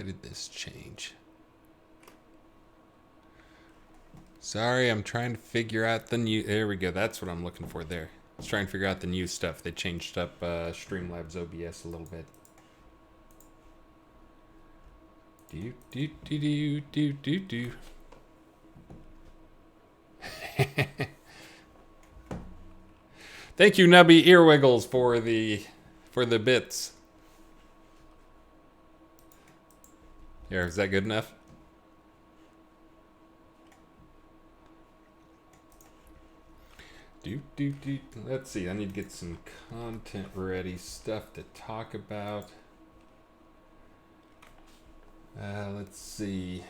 did this change? Sorry, I'm trying to figure out the new... There we go. That's what I'm looking for there. I was trying to figure out the new stuff. They changed up Streamlabs OBS a little bit. Do, do, do, do, do, do, do. Thank you, Nubby Earwiggles, for the bits. Here, is that good enough? Let's see. I need to get some content ready, stuff to talk about. Let's see.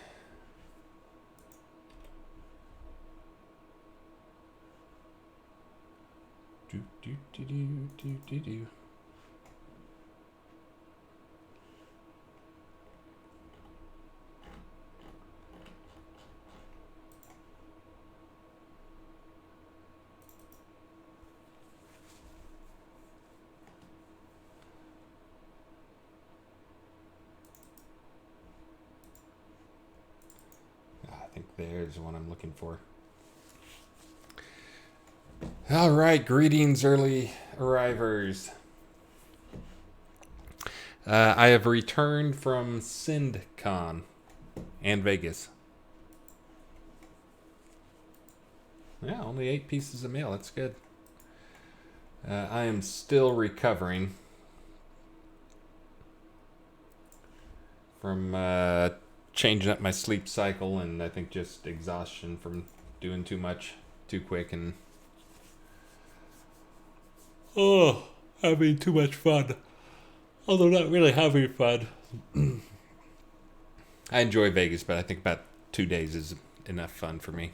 I think there's the one I'm looking for. All right, greetings, early arrivers. I have returned from SindCon and Vegas. Yeah, only 8 pieces of mail. That's good. I am still recovering from changing up my sleep cycle, and I think just exhaustion from doing too much too quick and having too much fun. Although not really having fun. I enjoy Vegas, but I think about 2 days is enough fun for me.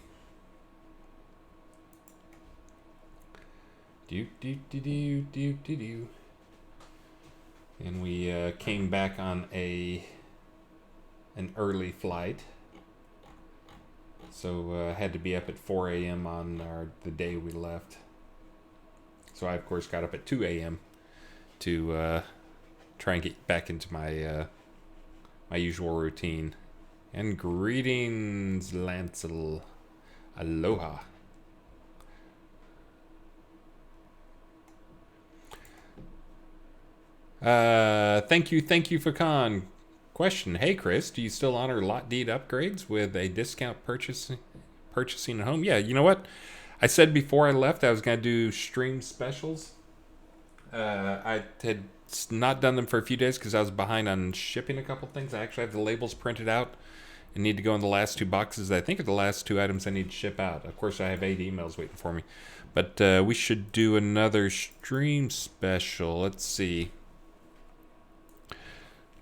And we came back on an early flight. So had to be up at 4 a.m. on the day we left. So I, of course, got up at 2 a.m. to try and get back into my my usual routine. And greetings, Lancel. Aloha. Thank you for con. Question: Hey Chris, do you still honor lot deed upgrades with a discount purchasing a home? Yeah, you know what? I said before I left I was gonna do stream specials. I had not done them for a few days because I was behind on shipping a couple things. I actually have the labels printed out and need to go in the last 2 boxes. I think are the last 2 items I need to ship out. Of course, I have 8 emails waiting for me, but we should do another stream special. Let's see.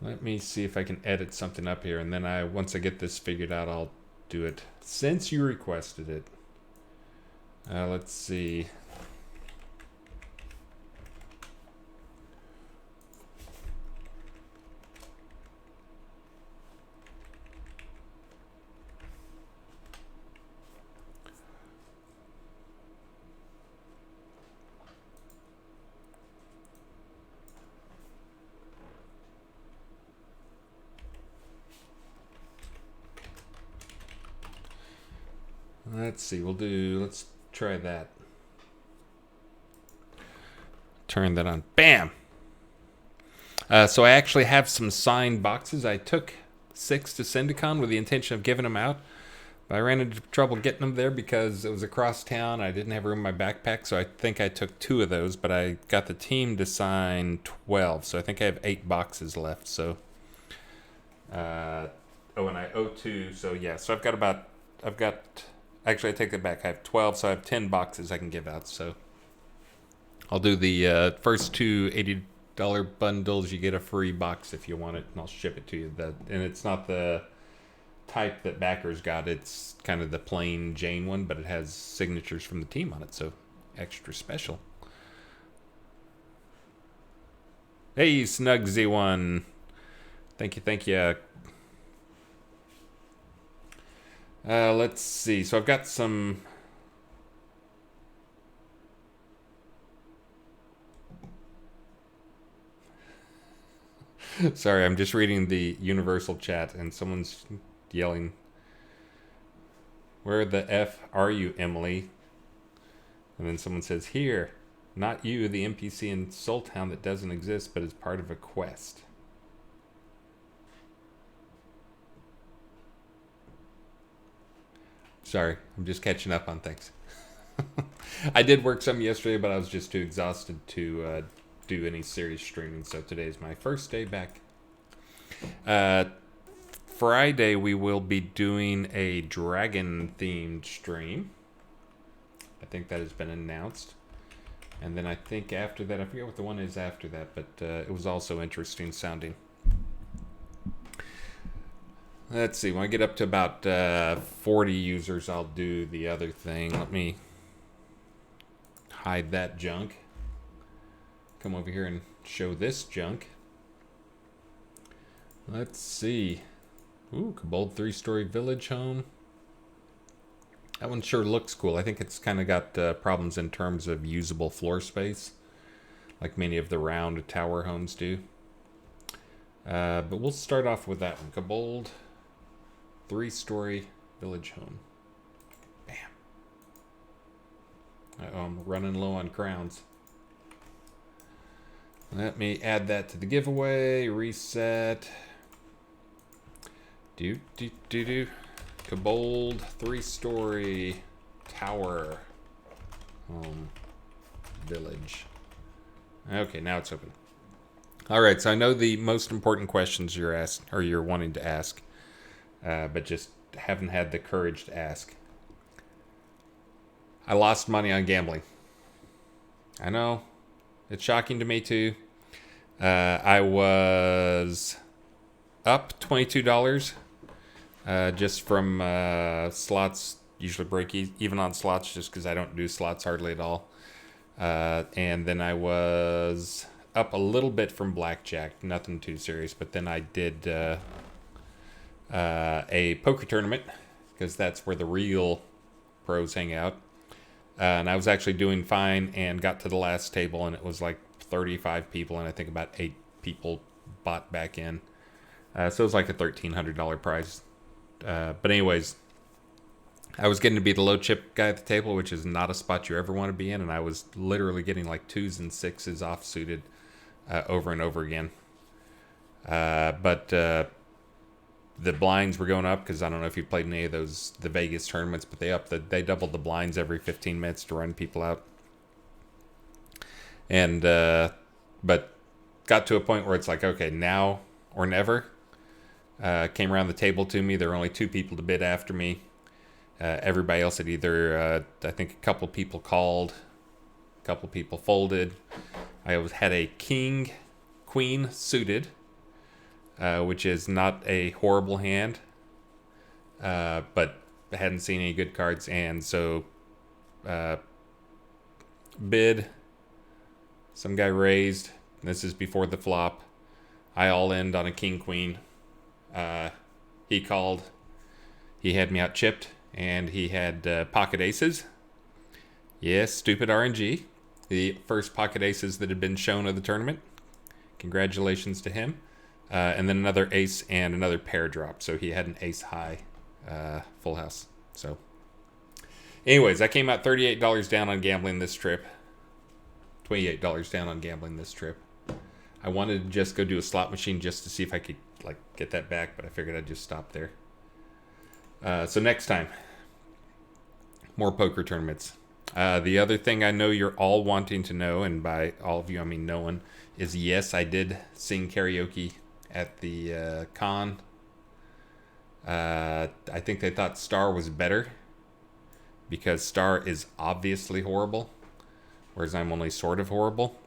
Let me see if I can edit something up here, and then once I get this figured out, I'll do it. Since you requested it. Let's see. Let's try that. Turn that on. Bam! So I actually have some signed boxes. I took 6 to Syndicon with the intention of giving them out. But I ran into trouble getting them there because it was across town. I didn't have room in my backpack, so I think I took 2 of those. But I got the team to sign 12, so I think I have 8 boxes left. So, and I owe 2. So yeah, so actually, I take that back. I have 12, so I have 10 boxes I can give out. So I'll do the first 2 $80 bundles. You get a free box if you want it, and I'll ship it to you. And it's not the type that backers got. It's kind of the plain Jane one, but it has signatures from the team on it, so extra special. Hey, Snugsy1. Thank you. Let's see. So I've got some... Sorry, I'm just reading the universal chat and someone's yelling, "Where the F are you, Emily?" And then someone says, "Here. Not you, the NPC in Soultown that doesn't exist but is part of a quest." Sorry, I'm just catching up on things. I did work some yesterday, but I was just too exhausted to do any serious streaming, so today is my first day back. Friday, we will be doing a dragon-themed stream. I think that has been announced. And then I think after that, I forget what the one is after that, but it was also interesting sounding. Let's see, when I get up to about 40 users, I'll do the other thing. Let me hide that junk. Come over here and show this junk. Let's see. Ooh, Kobold 3-story village home. That one sure looks cool. I think it's kind of got problems in terms of usable floor space, like many of the round tower homes do. But we'll start off with that one. Kobold 3-story village home. Bam. Uh-oh, I'm running low on crowns. Let me add that to the giveaway. Reset. Do. Kobold 3-story tower home village. Okay, now it's open. All right, so I know the most important questions you're wanting to ask, but just haven't had the courage to ask. I lost money on gambling. I know, it's shocking to me too. I was up $22. Just from slots, usually break even on slots just because I don't do slots hardly at all. And then I was up a little bit from blackjack, nothing too serious. But then I did a poker tournament because that's where the real pros hang out. And I was actually doing fine and got to the last table and it was like 35 people and I think about 8 people bought back in. So it was like a $1,300 prize. But anyways, I was getting to be the low chip guy at the table, which is not a spot you ever want to be in, and I was literally getting like 2s and 6s offsuited over and over again. But the blinds were going up because I don't know if you played any of the Vegas tournaments, but they doubled the blinds every 15 minutes to run people out. And but got to a point where it's like, okay, now or never. Came around the table to me. There were only 2 people to bid after me. Everybody else had either, I think a couple people called, a couple people folded. I had a king, queen suited, which is not a horrible hand, but I hadn't seen any good cards. And so bid, some guy raised. This is before the flop. I all-in on a king, queen. He called. He had me out chipped, and he had pocket aces. Yes, stupid RNG. The first pocket aces that had been shown of the tournament. Congratulations to him. And then another ace and another pair drop. So he had an ace high full house. So, anyways, I came out $38 down on gambling this trip. $28 down on gambling this trip. I wanted to just go do a slot machine just to see if I could get that back, but I figured I'd just stop there. So next time, more poker tournaments. The other thing I know you're all wanting to know, and by all of you I mean no one, is yes, I did sing karaoke at the con. I think they thought Star was better because Star is obviously horrible, whereas I'm only sort of horrible.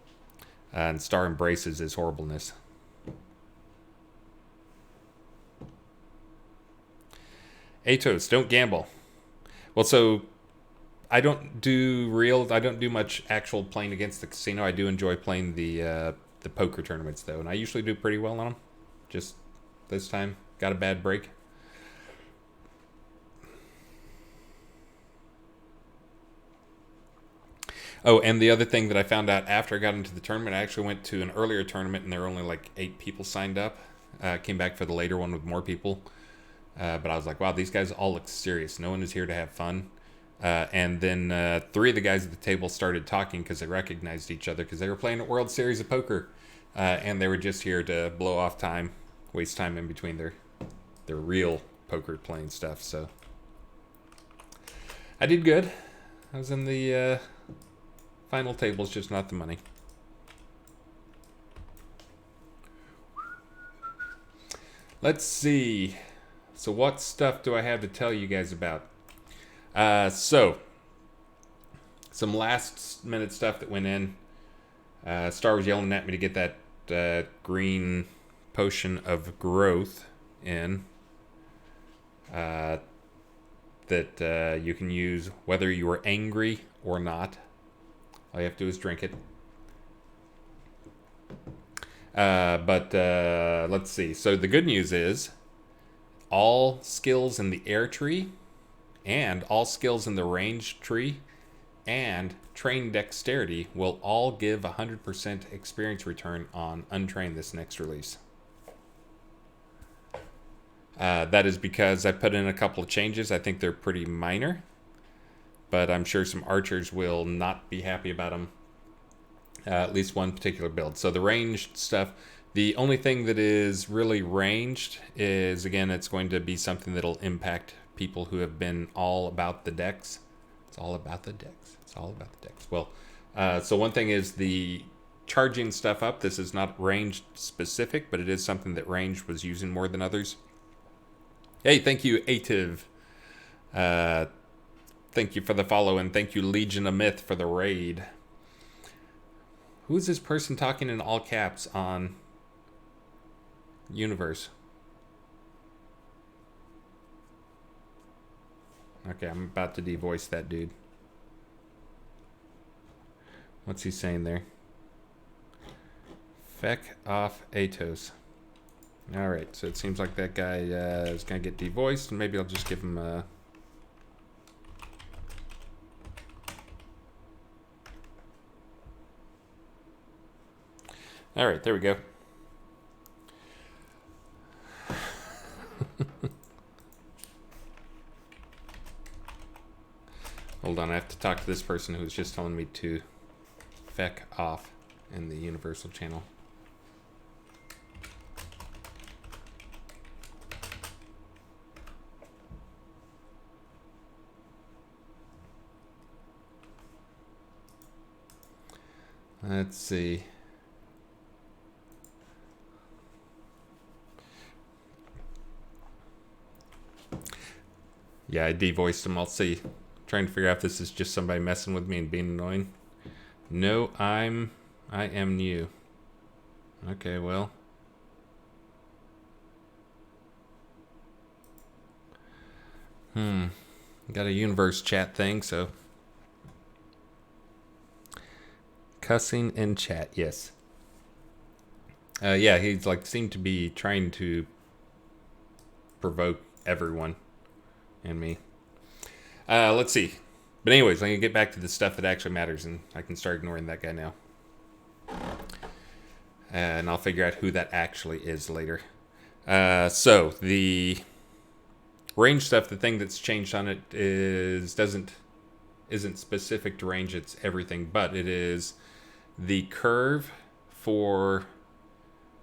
And Star embraces his horribleness. Atos, don't gamble. Well, so I don't do much actual playing against the casino. I do enjoy playing the poker tournaments though, and I usually do pretty well on them. Just this time, got a bad break. Oh, and the other thing that I found out after I got into the tournament, I actually went to an earlier tournament and there were only like 8 people signed up. Came back for the later one with more people. But I was like, wow, these guys all look serious. No one is here to have fun. And then 3 of the guys at the table started talking because they recognized each other because they were playing a World Series of Poker. And they were just here to blow off time, waste time in between their real poker playing stuff. So I did good. I was in the final tables, just not the money. Let's see. So what stuff do I have to tell you guys about? So some last minute stuff that went in. Star was yelling at me to get that green potion of growth in. That you can use whether you are angry or not. All you have to do is drink it. But let's see. So the good news is all skills in the air tree and all skills in the range tree and train dexterity will all give 100% experience return on untrained this next release. That is because I put in a couple of changes. I think they're pretty minor, but I'm sure some archers will not be happy about them. At least one particular build. So the ranged stuff, the only thing that is really ranged is, again, it's going to be something that'll impact people who have been all about the decks. It's all about the decks. It's all about the decks. Well, so one thing is the charging stuff up. This is not ranged specific, but it is something that ranged was using more than others. Hey, thank you, Ativ. Thank you for the follow, and thank you, Legion of Myth, for the raid. Who is this person talking in all caps on Universe? Okay, I'm about to devoice that dude. What's he saying there? Feck off Atos. Alright, so it seems like that guy is going to get devoiced, and maybe I'll just give him a... Alright, there we go. Hold on, I have to talk to this person who was just telling me to feck off in the Universal channel. Let's see. Yeah, I devoiced him. I'll see. Trying to figure out if this is just somebody messing with me and being annoying. No, I am new. Okay, well. Got a universe chat thing, so. Cussing in chat, yes. Yeah, he's like seemed to be trying to provoke everyone and me. Let's see. But anyways, I'm going to get back to the stuff that actually matters, and I can start ignoring that guy now. And I'll figure out who that actually is later. So, the range stuff, the thing that's changed on it isn't specific to range, it's everything, but it is the curve for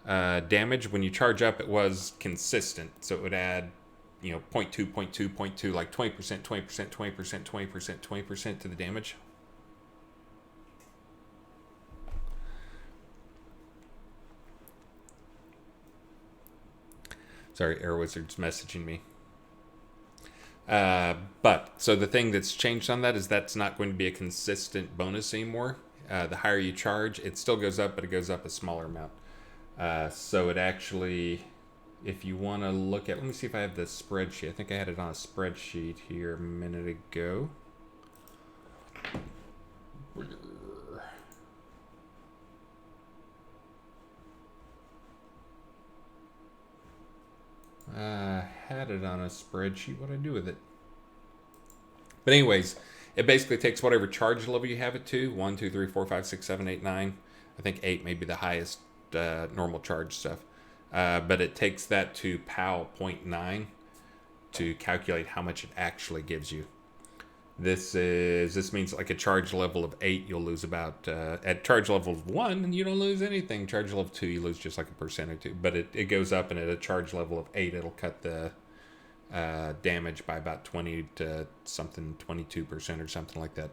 damage. When you charge up, it was consistent, so it would add 0.2, 0.2, 0.2, like 20%, 20%, 20%, 20%, 20% to the damage. Sorry, Air Wizard's messaging me. But, so the thing that's changed on that is that's not going to be a consistent bonus anymore. The higher you charge, it still goes up, but it goes up a smaller amount. So it actually... If you want to look at... Let me see if I have the spreadsheet. I think I had it on a spreadsheet here a minute ago. I had it on a spreadsheet. What did I do with it? But anyways, It basically takes whatever charge level you have it to 1, 2, 3, 4, 5, 6, 7, 8, 9. I think 8 may be the highest normal charge stuff. But it takes that to POW 0.9 to calculate how much it actually gives you. This means like a charge level of 8, you'll lose about at charge level of 1, you don't lose anything. Charge level of 2, you lose just like a percent or two. But it goes up, and at a charge level of 8, it'll cut the damage by about 20 to something, 22% or something like that.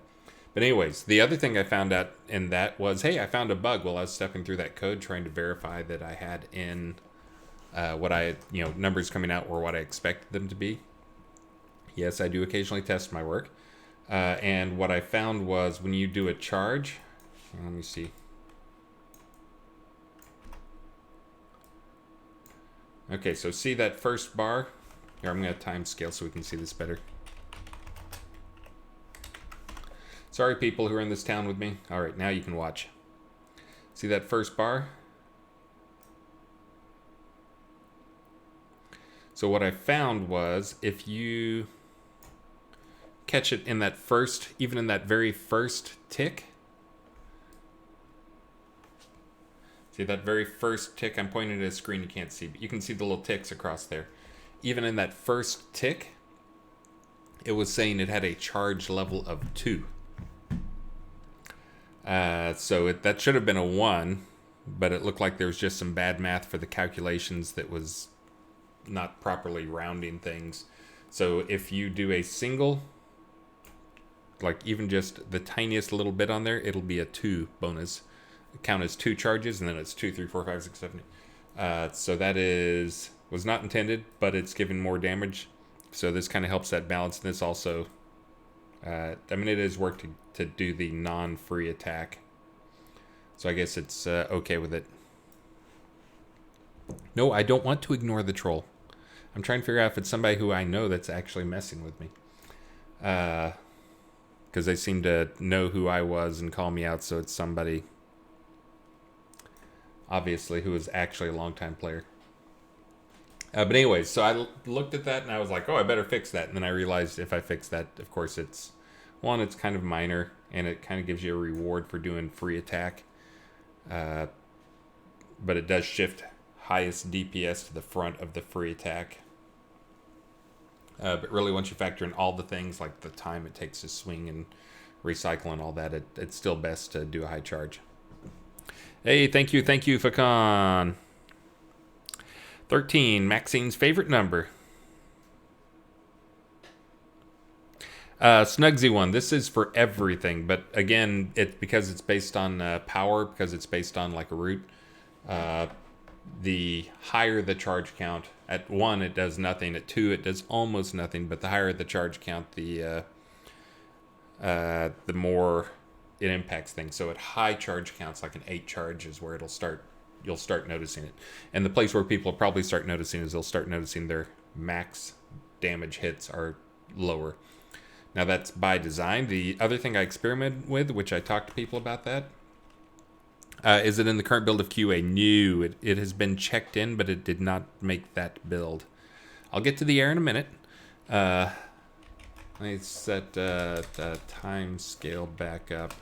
But anyways, the other thing I found out in that was, hey, I found a bug while I was stepping through that code trying to verify that I had in what I, numbers coming out were what I expected them to be. Yes, I do occasionally test my work. And what I found was when you do a charge, let me see. Okay, so see that first bar? Here, I'm going to time scale so we can see this better. Sorry, people who are in this town with me. All right, now you can watch. See that first bar? So what I found was if you catch it in that first, even in that very first tick. See that very first tick? I'm pointing at a screen you can't see, but you can see the little ticks across there. Even in that first tick, it was saying it had a charge level of 2. So that should have been a 1, but it looked like there was just some bad math for the calculations that was not properly rounding things. So if you do a single, like even just the tiniest little bit on there, it'll be a 2 bonus. Count as 2 charges, and then it's 2, 3, 4, 5, 6, 7, 8. So that was not intended, but it's giving more damage. So this kind of helps that balance. And this also, it is work to do the non-free attack. So I guess it's okay with it. No, I don't want to ignore the troll. I'm trying to figure out if it's somebody who I know that's actually messing with me. Because they seem to know who I was and call me out, so it's somebody, obviously, who is actually a longtime player. But anyways, so I looked at that and I was like, oh, I better fix that. And then I realized if I fix that, of course, it's kind of minor, and it kind of gives you a reward for doing free attack. But it does shift highest DPS to the front of the free attack. But really, once you factor in all the things like the time it takes to swing and recycle and all that, it's still best to do a high charge. Hey, thank you, Fakan. 13, Maxine's favorite number. Snugsy one. This is for everything, but again, because it's based on power, because it's based on like a root. The higher the charge count, at 1 it does nothing, at 2 it does almost nothing, but the higher the charge count, the more it impacts things. So at high charge counts, like an 8 charge is where you'll start noticing it. And the place where people will probably start noticing is they'll start noticing their max damage hits are lower. Now that's by design. The other thing I experimented with, which I talked to people about that, is it in the current build of QA? No, it has been checked in, but it did not make that build. I'll get to the air in a minute. Let me set the time scale back up.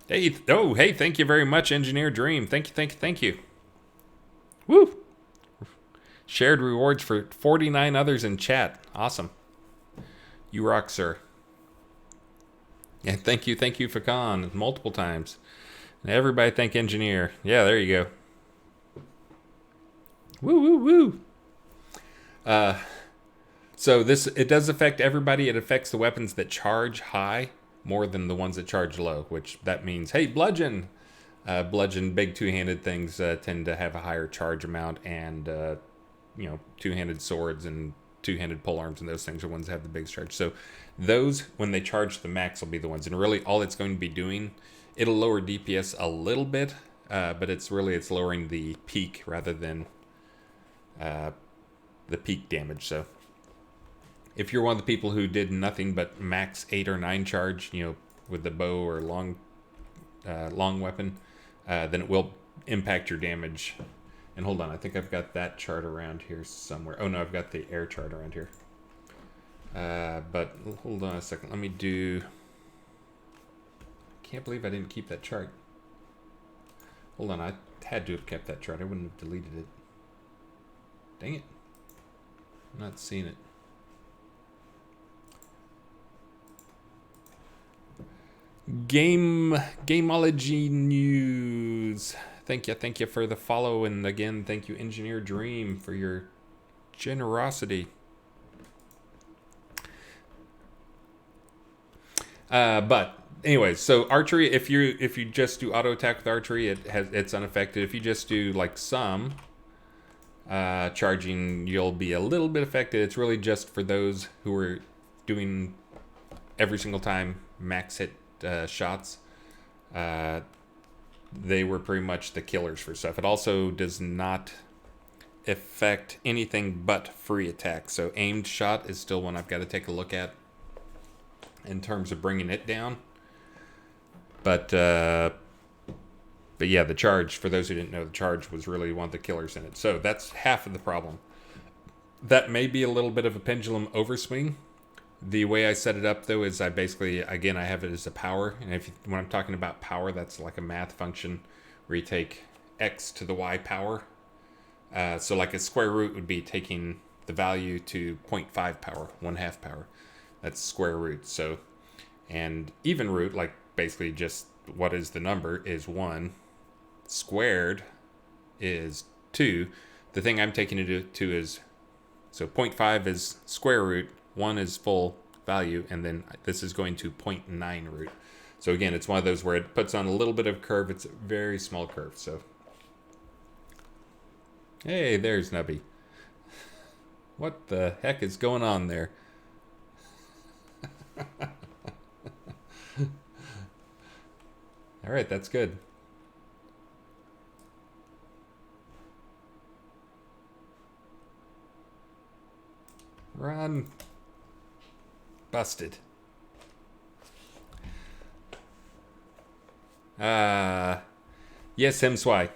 Hey, thank you very much, Engineer Dream. Thank you. Woo! Shared rewards for 49 others in chat. Awesome. You rock, sir. Yeah, thank you, Fakan, multiple times. And everybody thank Engineer. Yeah, there you go. Woo. So it does affect everybody. It affects the weapons that charge high more than the ones that charge low, which that means, hey, bludgeon. Bludgeon, big two-handed things tend to have a higher charge amount, and two-handed swords and two-handed polearms and those things are ones that have the biggest charge. So those, when they charge the max, will be the ones. And really, all it's going to be doing, it'll lower DPS a little bit, but it's lowering the peak rather than the peak damage. So if you're one of the people who did nothing but max 8 or 9 charge, with the bow or long weapon, then it will impact your damage. And hold on, I think I've got that chart around here somewhere. Oh no, I've got the air chart around here. But hold on a second. Let me do... Can't believe I didn't keep that chart. Hold on, I had to have kept that chart. I wouldn't have deleted it. Dang it. I'm not seeing it. Gameology News. Thank you for the follow, and again, thank you, Engineer Dream, for your generosity. But anyways, so archery, if you just do auto attack with archery, it's unaffected. If you just do like some charging, you'll be a little bit affected. It's really just for those who are doing every single time max hit shots. They were pretty much the killers for stuff. It also does not affect anything but free attack. So aimed shot is still one I've got to take a look at in terms of bringing it down. But yeah, the charge, for those who didn't know, the charge was really one of the killers in it. So that's half of the problem. That may be a little bit of a pendulum overswing. The way I set it up, though, is I basically, again, I have it as a power. And when I'm talking about power, that's like a math function where you take x to the y power. So like a square root would be taking the value to 0.5 power, 1/2 power. That's square root. So, and even root, like basically just what is the number, is 1. Squared is 2. The thing I'm taking it to is, so 0.5 is square root, 1 is full value, and then this is going to 0.9 root. So again, it's one of those where it puts on a little bit of curve. It's a very small curve. So, hey, there's Nubby. What the heck is going on there? All right, that's good. Run. Busted. Yes, him swai.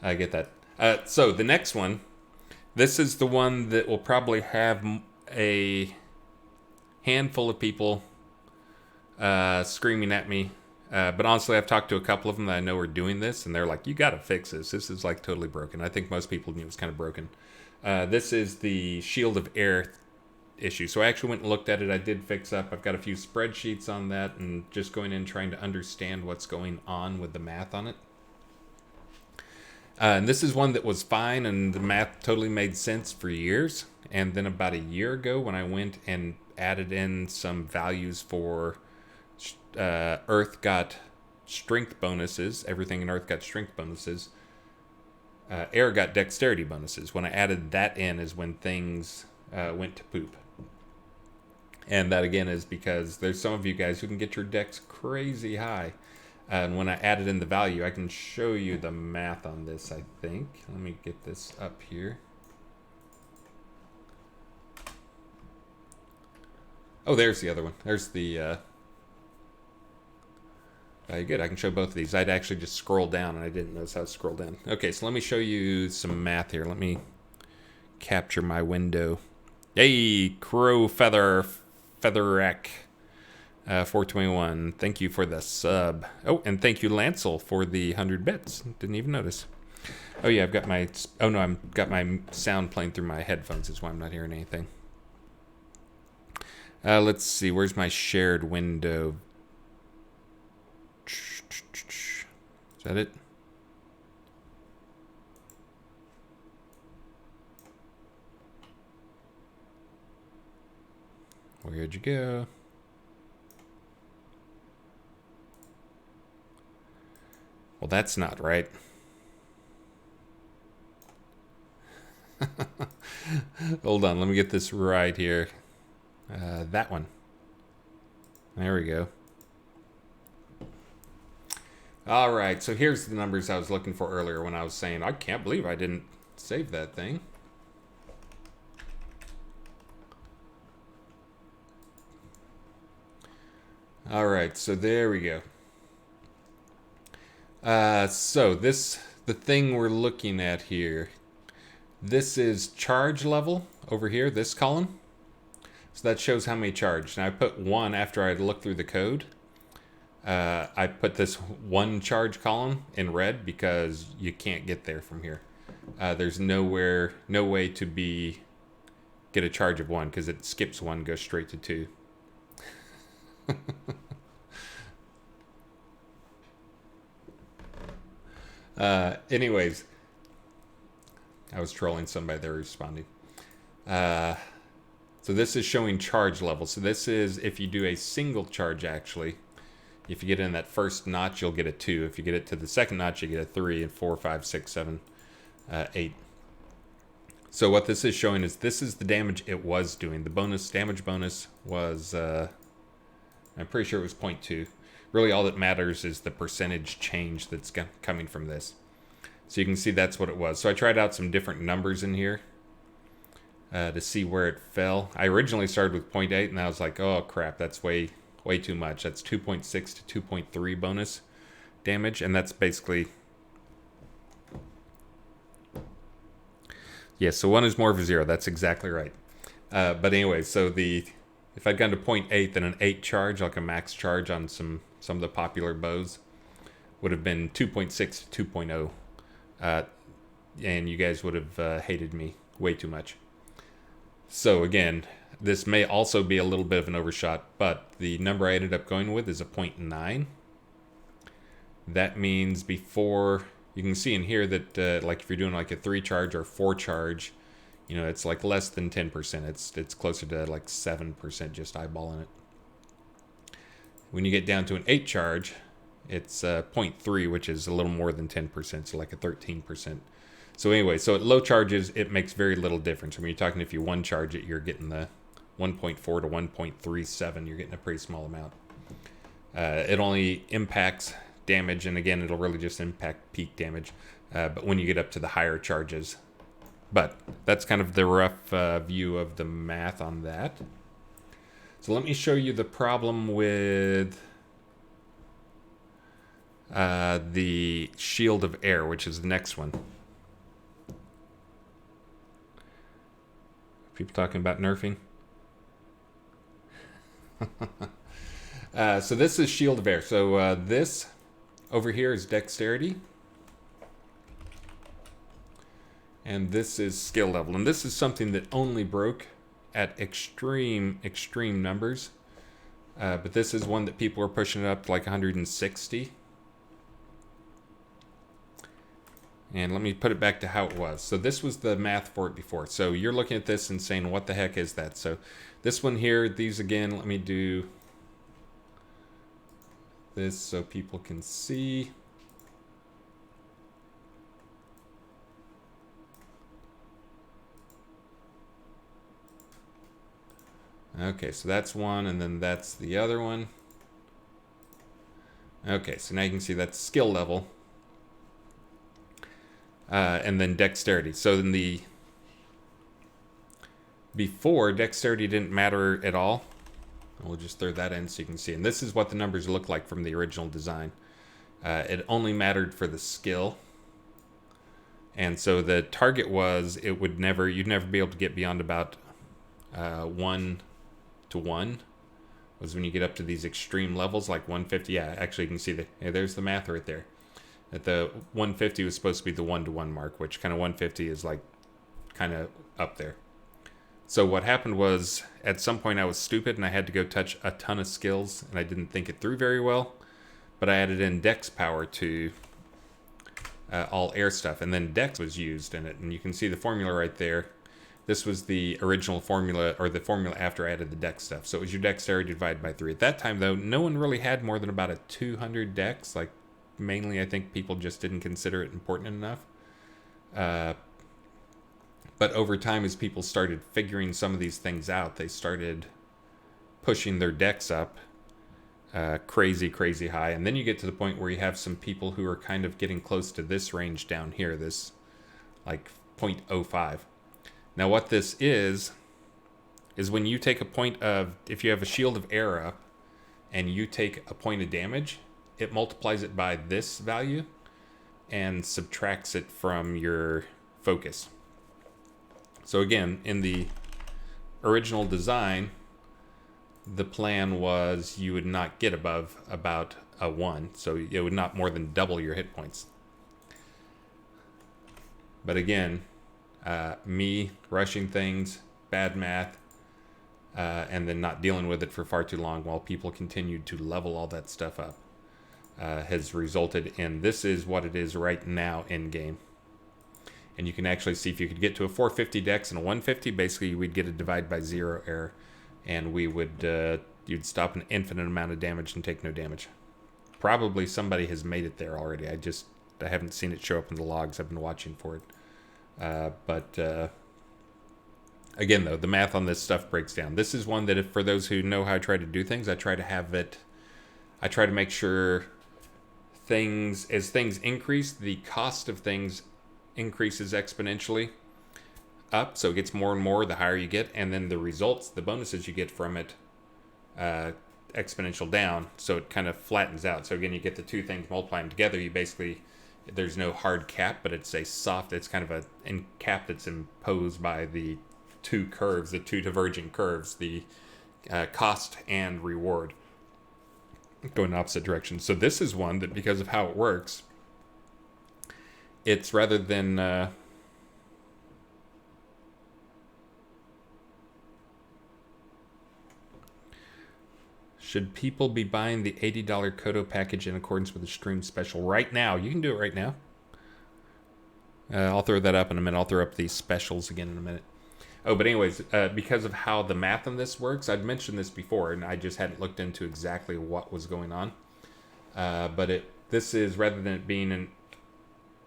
I get that. So the next one, this is the one that will probably have a handful of people screaming at me. But honestly, I've talked to a couple of them that I know are doing this, and they're like, you got to fix this. This is like totally broken. I think most people knew it was kind of broken. This is the Shield of Air issue. So I actually went and looked at it. I did fix up. I've got a few spreadsheets on that and just going in trying to understand what's going on with the math on it. And this is one that was fine and the math totally made sense for years. And then about a year ago when I went and added in some values for Earth got strength bonuses. Everything in Earth got strength bonuses. Air got dexterity bonuses. When I added that in is when things went to poop. And that again is because there's some of you guys who can get your dex crazy high. And when I added in the value, I can show you the math on this, I think. Let me get this up here. Oh, there's the other one. There's the... good, I can show both of these. I'd actually just scroll down, and I didn't notice how to scroll down. Okay, so let me show you some math here. Let me capture my window. Hey, Crow Featherack, 421. Thank you for the sub. Oh, and thank you, Lancel, for the 100 bits. Didn't even notice. Oh yeah, I've got my... Oh no, I've got my sound playing through my headphones. That's why I'm not hearing anything. Let's see. Where's my shared window? Is that it? Where'd you go? Well, that's not right. Hold on, let me get this right here. That one. There we go. All right, so here's the numbers I was looking for earlier when I was saying, I can't believe I didn't save that thing. All right, so there we go. So the thing we're looking at here, this is charge level over here, this column. So that shows how many charged. Now I put 1 after I looked through the code. I put this 1 charge column in red because you can't get there from here. There's no way to get a charge of 1 because it skips 1, goes straight to 2. Anyways, I was trolling somebody, they were responding. So this is showing charge level. So this is if you do a single charge, actually. If you get in that first notch, you'll get a 2. If you get it to the second notch, you get a 3, and 4, 5, 6, 7, 8. So what this is showing is this is the damage it was doing. The damage bonus was, I'm pretty sure it was 0.2. Really all that matters is the percentage change that's coming from this. So you can see that's what it was. So I tried out some different numbers in here to see where it fell. I originally started with 0.8 and I was like, oh crap, that's way too much. That's 2.6 to 2.3 bonus damage, and that's basically, yeah, so 1 is more of a 0. That's exactly right. But anyway, so if I'd gone to 0.8, then an 8 charge, like a max charge on some of the popular bows, would have been 2.6 to 2.0. And you guys would have hated me way too much. So again, this may also be a little bit of an overshot, but the number I ended up going with is a 0.9. That means before, you can see in here that like if you're doing like a 3 charge or 4 charge, you know, it's like less than 10%. It's closer to like 7% just eyeballing it. When you get down to an 8 charge, it's 0.3, which is a little more than 10%, so like a 13%. So anyway, so at low charges, it makes very little difference. When you're talking, if you 1 charge it, you're getting the 1.4 to 1.37. You're getting a pretty small amount. It only impacts damage, and again, it'll really just impact peak damage. But when you get up to the higher charges. But that's kind of the rough view of the math on that. So let me show you the problem with the Shield of Air, which is the next one. People talking about nerfing. So this is Shield of Air. So this over here is Dexterity. And this is skill level. And this is something that only broke at extreme numbers. But this is one that people are pushing up to like 160. And let me put it back to how it was. So this was the math for it before. So you're looking at this and saying, what the heck is that? So this one here, these again, let me do this so people can see. Okay, so that's one, and then that's the other one. Okay, so now you can see that's skill level. And then dexterity. So in before, dexterity didn't matter at all. We'll just throw that in so you can see. And this is what the numbers look like from the original design. It only mattered for the skill. And so the target was you'd never be able to get beyond about 1 to 1. Was when you get up to these extreme levels like 150. Yeah, actually you can see there's the math right there. At the 150 was supposed to be the 1-to-1 mark, which kind of 150 is like kind of up there. So what happened was at some point I was stupid and I had to go touch a ton of skills and I didn't think it through very well. But I added in dex power to all air stuff, and then dex was used in it. And you can see the formula right there. This was the original formula, or the formula after I added the dex stuff. So it was your dexterity divided by 3. At that time though, no one really had more than about a 200 dex. Like mainly I think people just didn't consider it important enough. But over time, as people started figuring some of these things out, they started pushing their dex up crazy high. And then you get to the point where you have some people who are kind of getting close to this range down here, this like 0.05. Now what this is when you take a point of, if you have a Shield of Air up and you take a point of damage, it multiplies it by this value and subtracts it from your focus. So again, in the original design, the plan was you would not get above about a 1, so it would not more than double your hit points. But again, me rushing things, bad math, and then not dealing with it for far too long while people continued to level all that stuff up has resulted in this is what it is right now in game. And you can actually see if you could get to a 450 dex and a 150, basically we'd get a divide by 0 error, and we would you'd stop an infinite amount of damage and take no damage. Probably somebody has made it there already. I haven't seen it show up in the logs. I've been watching for it. Again, though, the math on this stuff breaks down. This is one that, if for those who know how I try to do things, I try to make sure as things increase, the cost of things increases exponentially up, so it gets more and more the higher you get, and then the results, the bonuses you get from it, exponential down, so it kind of flattens out. So again, you get the two things multiplying together. You basically, there's no hard cap, but it's kind of a cap that's imposed by the two curves, the two diverging curves, the cost and reward go in opposite directions. So this is one that, because of how it works, it's rather than should people be buying the $80 Kodo package in accordance with the stream special right now? You can do it right now. I'll throw that up in a minute. I'll throw up these specials again in a minute. Oh, but anyways, because of how the math on this works, I'd mentioned this before, and I just hadn't looked into exactly what was going on. But this is, rather than it being an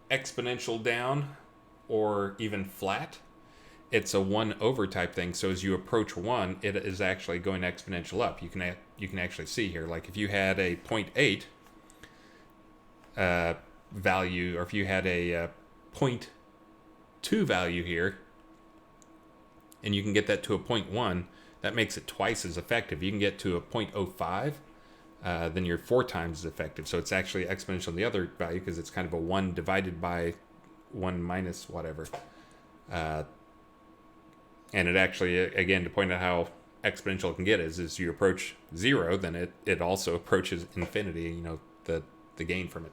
exponential down or even flat, it's a 1 over type thing. So as you approach 1, it is actually going exponential up. You can actually see here, like if you had a 0.8 value, or if you had a 0.2 value here, and you can get that to a 0.1, that makes it twice as effective. You can get to a 0.05, then you're 4 times as effective. So it's actually exponential in the other value, because it's kind of a 1 divided by 1 minus whatever. And it actually, again, to point out how exponential it can get is as you approach 0, then it also approaches infinity, you know, the gain from it.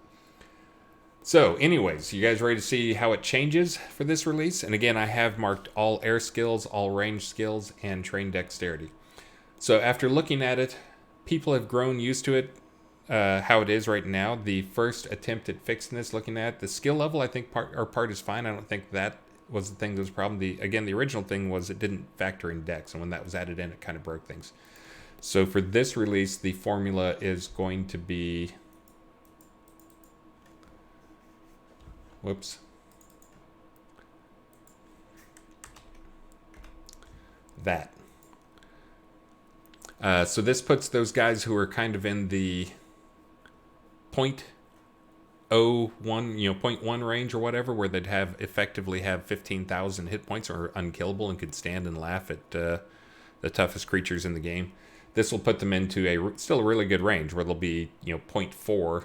So anyways, you guys ready to see how it changes for this release? And again, I have marked all air skills, all range skills, and train dexterity. So after looking at it, people have grown used to it, how it is right now. The first attempt at fixing this, looking at the skill level, I think part is fine. I don't think that was the thing that was a problem. The original thing was it didn't factor in dex, and when that was added in, it kind of broke things. So for this release, the formula is going to be... Whoops. That. So this puts those guys who are kind of in the 0.01, 0.1 range or whatever, where they'd effectively have 15,000 hit points, or unkillable, and could stand and laugh at the toughest creatures in the game. This will put them into still a really good range, where they'll be 0.4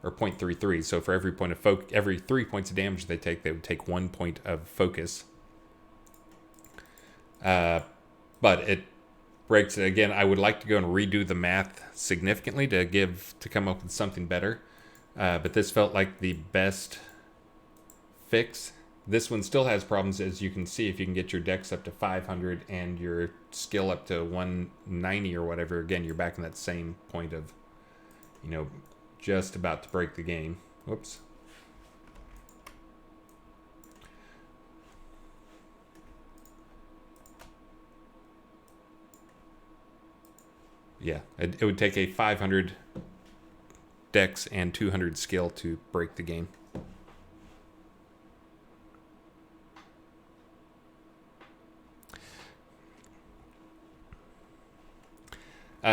or 0.33. So for every 3 points of damage they would take 1 point of focus. But it breaks it again. I would like to go and redo the math significantly to come up with something better. But this felt like the best fix. This one still has problems, as you can see. If you can get your dex up to 500 and your skill up to 190 or whatever, again, you're back in that same point of, just about to break the game. Whoops. Yeah, it would take a 500 dex and 200 skill to break the game.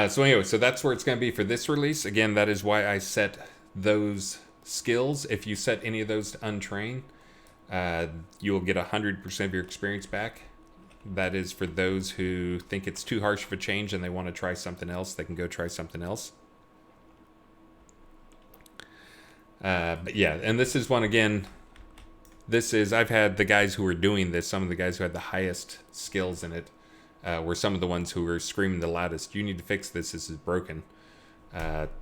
So anyway, so that's where it's going to be for this release. Again, that is why I set those skills. If you set any of those to untrain, you'll get 100% of your experience back. That is for those who think it's too harsh of a change and they want to try something else. They can go try something else. But yeah, and this is one, again, This is, I've had the guys who were doing this, some of the guys who had the highest skills in it, were some of the ones who were screaming the loudest, "You need to fix this. This is broken."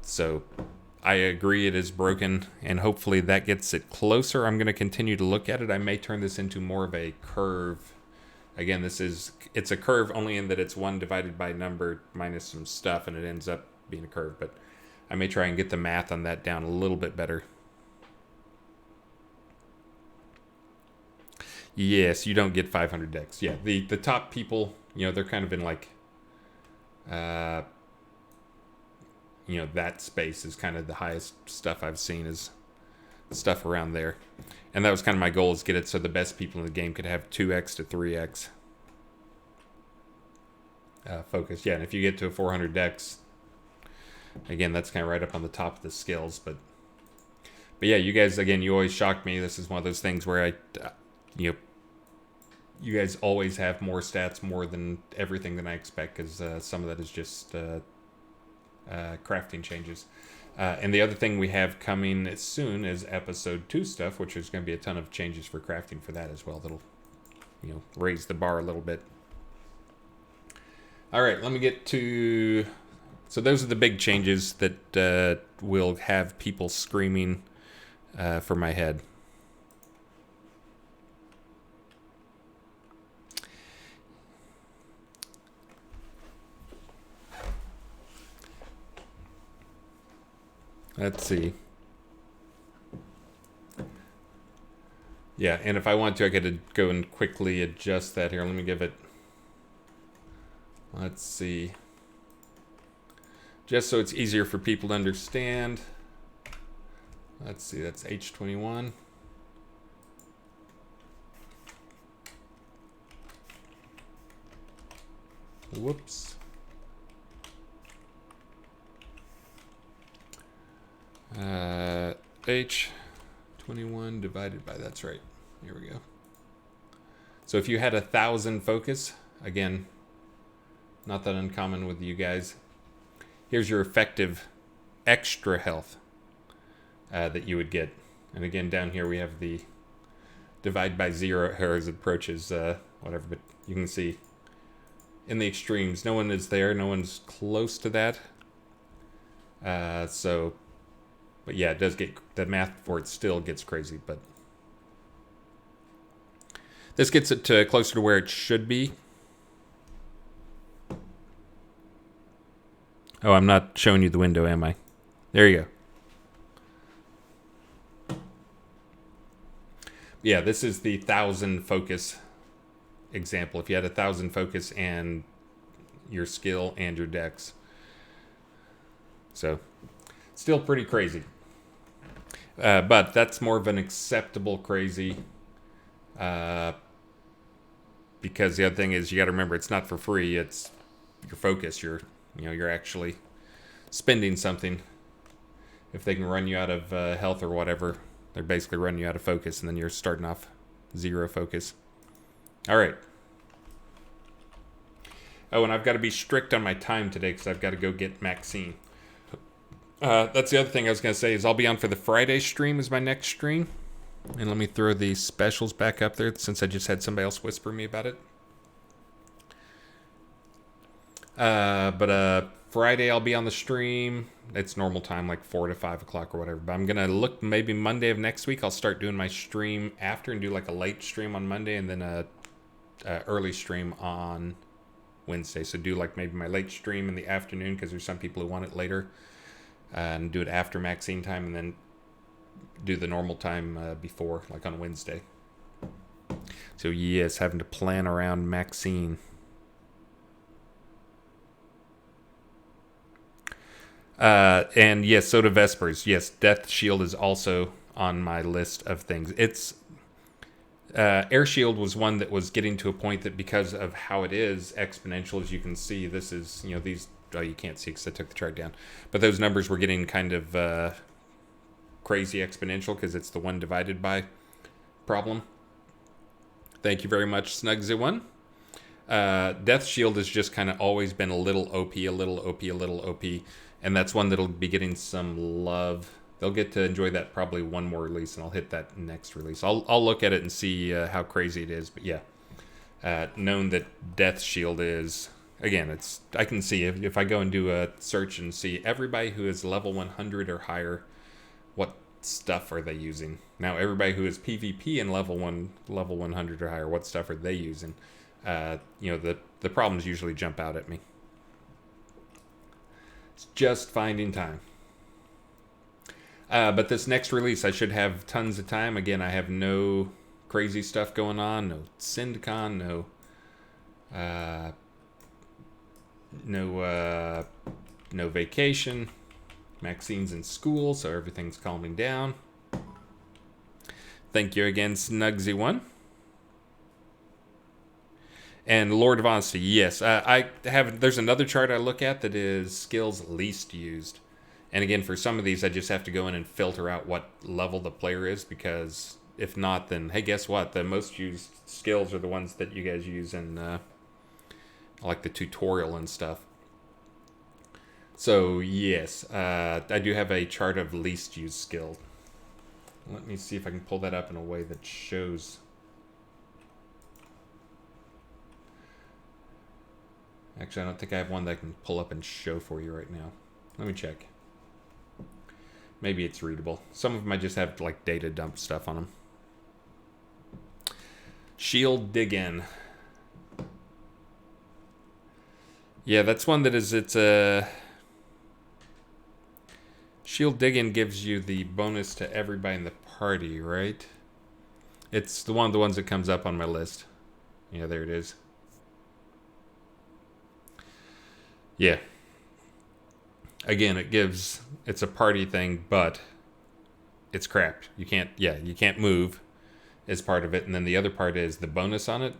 So I agree it is broken, and hopefully that gets it closer. I'm going to continue to look at it. I may turn this into more of a curve. Again, it's a curve only in that it's 1 divided by number minus some stuff, and it ends up being a curve. But I may try and get the math on that down a little bit better. Yes, you don't get 500 decks. Yeah, the top people, they're kind of in like, that space is kind of the highest stuff I've seen is stuff around there. And that was kind of my goal, is get it so the best people in the game could have 2x to 3x focus. Yeah, and if you get to a 400 decks, again, that's kind of right up on the top of the skills. But yeah, you guys, again, you always shock me. This is one of those things where you guys always have more stats, more than everything than I expect, because some of that is just crafting changes. And the other thing we have coming soon is episode 2 stuff, which is going to be a ton of changes for crafting for that as well. That'll, raise the bar a little bit. All right, let me get to... So those are the big changes that will have people screaming for my head. Let's see. Yeah, and if I want to, I could go and quickly adjust that here. Let me give it... Let's see. Just so it's easier for people to understand. Let's see, that's H21. Whoops. H21 divided by, that's right. Here we go. So if you had 1,000 focus, again, not that uncommon with you guys, here's your effective extra health that you would get. And again, down here we have the divide by 0 as it approaches whatever, but you can see in the extremes, no one is there, no one's close to that. But yeah, it does get, the math for it still gets crazy, but this gets it to closer to where it should be. Oh, I'm not showing you the window, am I? There you go. Yeah, this is the 1,000 focus example. If you had 1,000 focus and your skill and your dex. So, still pretty crazy. But that's more of an acceptable crazy. Because the other thing is, you got to remember, it's not for free. It's your focus. You're actually spending something. If they can run you out of health or whatever, they're basically running you out of focus, and then you're starting off 0 focus. All right. Oh, and I've got to be strict on my time today because I've got to go get Maxine. That's the other thing I was going to say, is I'll be on for the Friday stream as my next stream. And let me throw the specials back up there since I just had somebody else whisper me about it. But Friday I'll be on the stream. It's normal time, like 4 to 5 o'clock or whatever. But I'm going to look, maybe Monday of next week, I'll start doing my stream after and do like a late stream on Monday and then a early stream on Wednesday. So do like maybe my late stream in the afternoon because there's some people who want it later. And do it after Maxine time, and then do the normal time before, like on Wednesday. So yes, having to plan around Maxine. And yes, so do Vespers. Yes, Death Shield is also on my list of things. It's Air Shield was one that was getting to a point that, because of how it is exponential, as you can see, this is, these... Oh, you can't see because I took the chart down. But those numbers were getting kind of crazy exponential because it's the 1 divided by problem. Thank you very much, Snugzy1. Death Shield has just kind of always been a little OP, a little OP, a little OP. And that's one that'll be getting some love they'll get to enjoy that probably one more release, and I'll hit that next release. I'll look at it and see how crazy it is. But yeah, known that Death Shield is, again, it's, I can see if I go and do a search and see everybody who is level 100 or higher, what stuff are they using? Now everybody who is PvP in level 100 or higher, what stuff are they using? The problems usually jump out at me. It's just finding time. But this next release, I should have tons of time. Again, I have no crazy stuff going on, no Syndicon, no vacation. Maxine's in school, so everything's calming down. Thank you again, Snugsy1. And Lord of Honesty, yes. There's another chart I look at that is skills least used. And again, for some of these, I just have to go in and filter out what level the player is, because if not, then, hey, guess what? The most used skills are the ones that you guys use in, like, the tutorial and stuff. So, yes, I do have a chart of least used skill. Let me see if I can pull that up in a way that shows. Actually, I don't think I have one that I can pull up and show for you right now. Let me check. Maybe it's readable. Some of them I just have, like, data dump stuff on them. Shield Dig In. Yeah, that's one that is, it's a... Shield Dig In gives you the bonus to everybody in the party, right? It's the one of the ones that comes up on my list. Yeah, there it is. Yeah. Again, it's a party thing, but it's crap. You can't move as part of it. And then the other part is the bonus on it.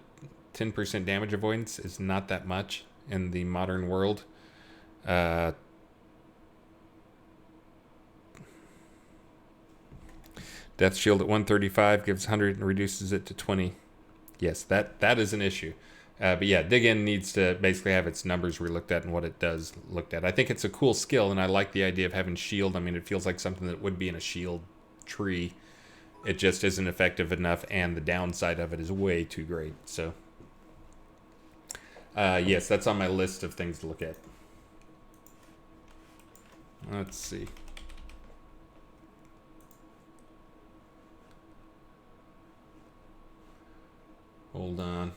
10% damage avoidance is not that much in the modern world. Death Shield at 135 gives 100 and reduces it to 20. Yes, that is an issue. But yeah, Dig In needs to basically have its numbers relooked at and what it does looked at. I think it's a cool skill, and I like the idea of having shield. I mean, it feels like something that would be in a shield tree. It just isn't effective enough, and the downside of it is way too great. So, yes, that's on my list of things to look at. Let's see. Hold on.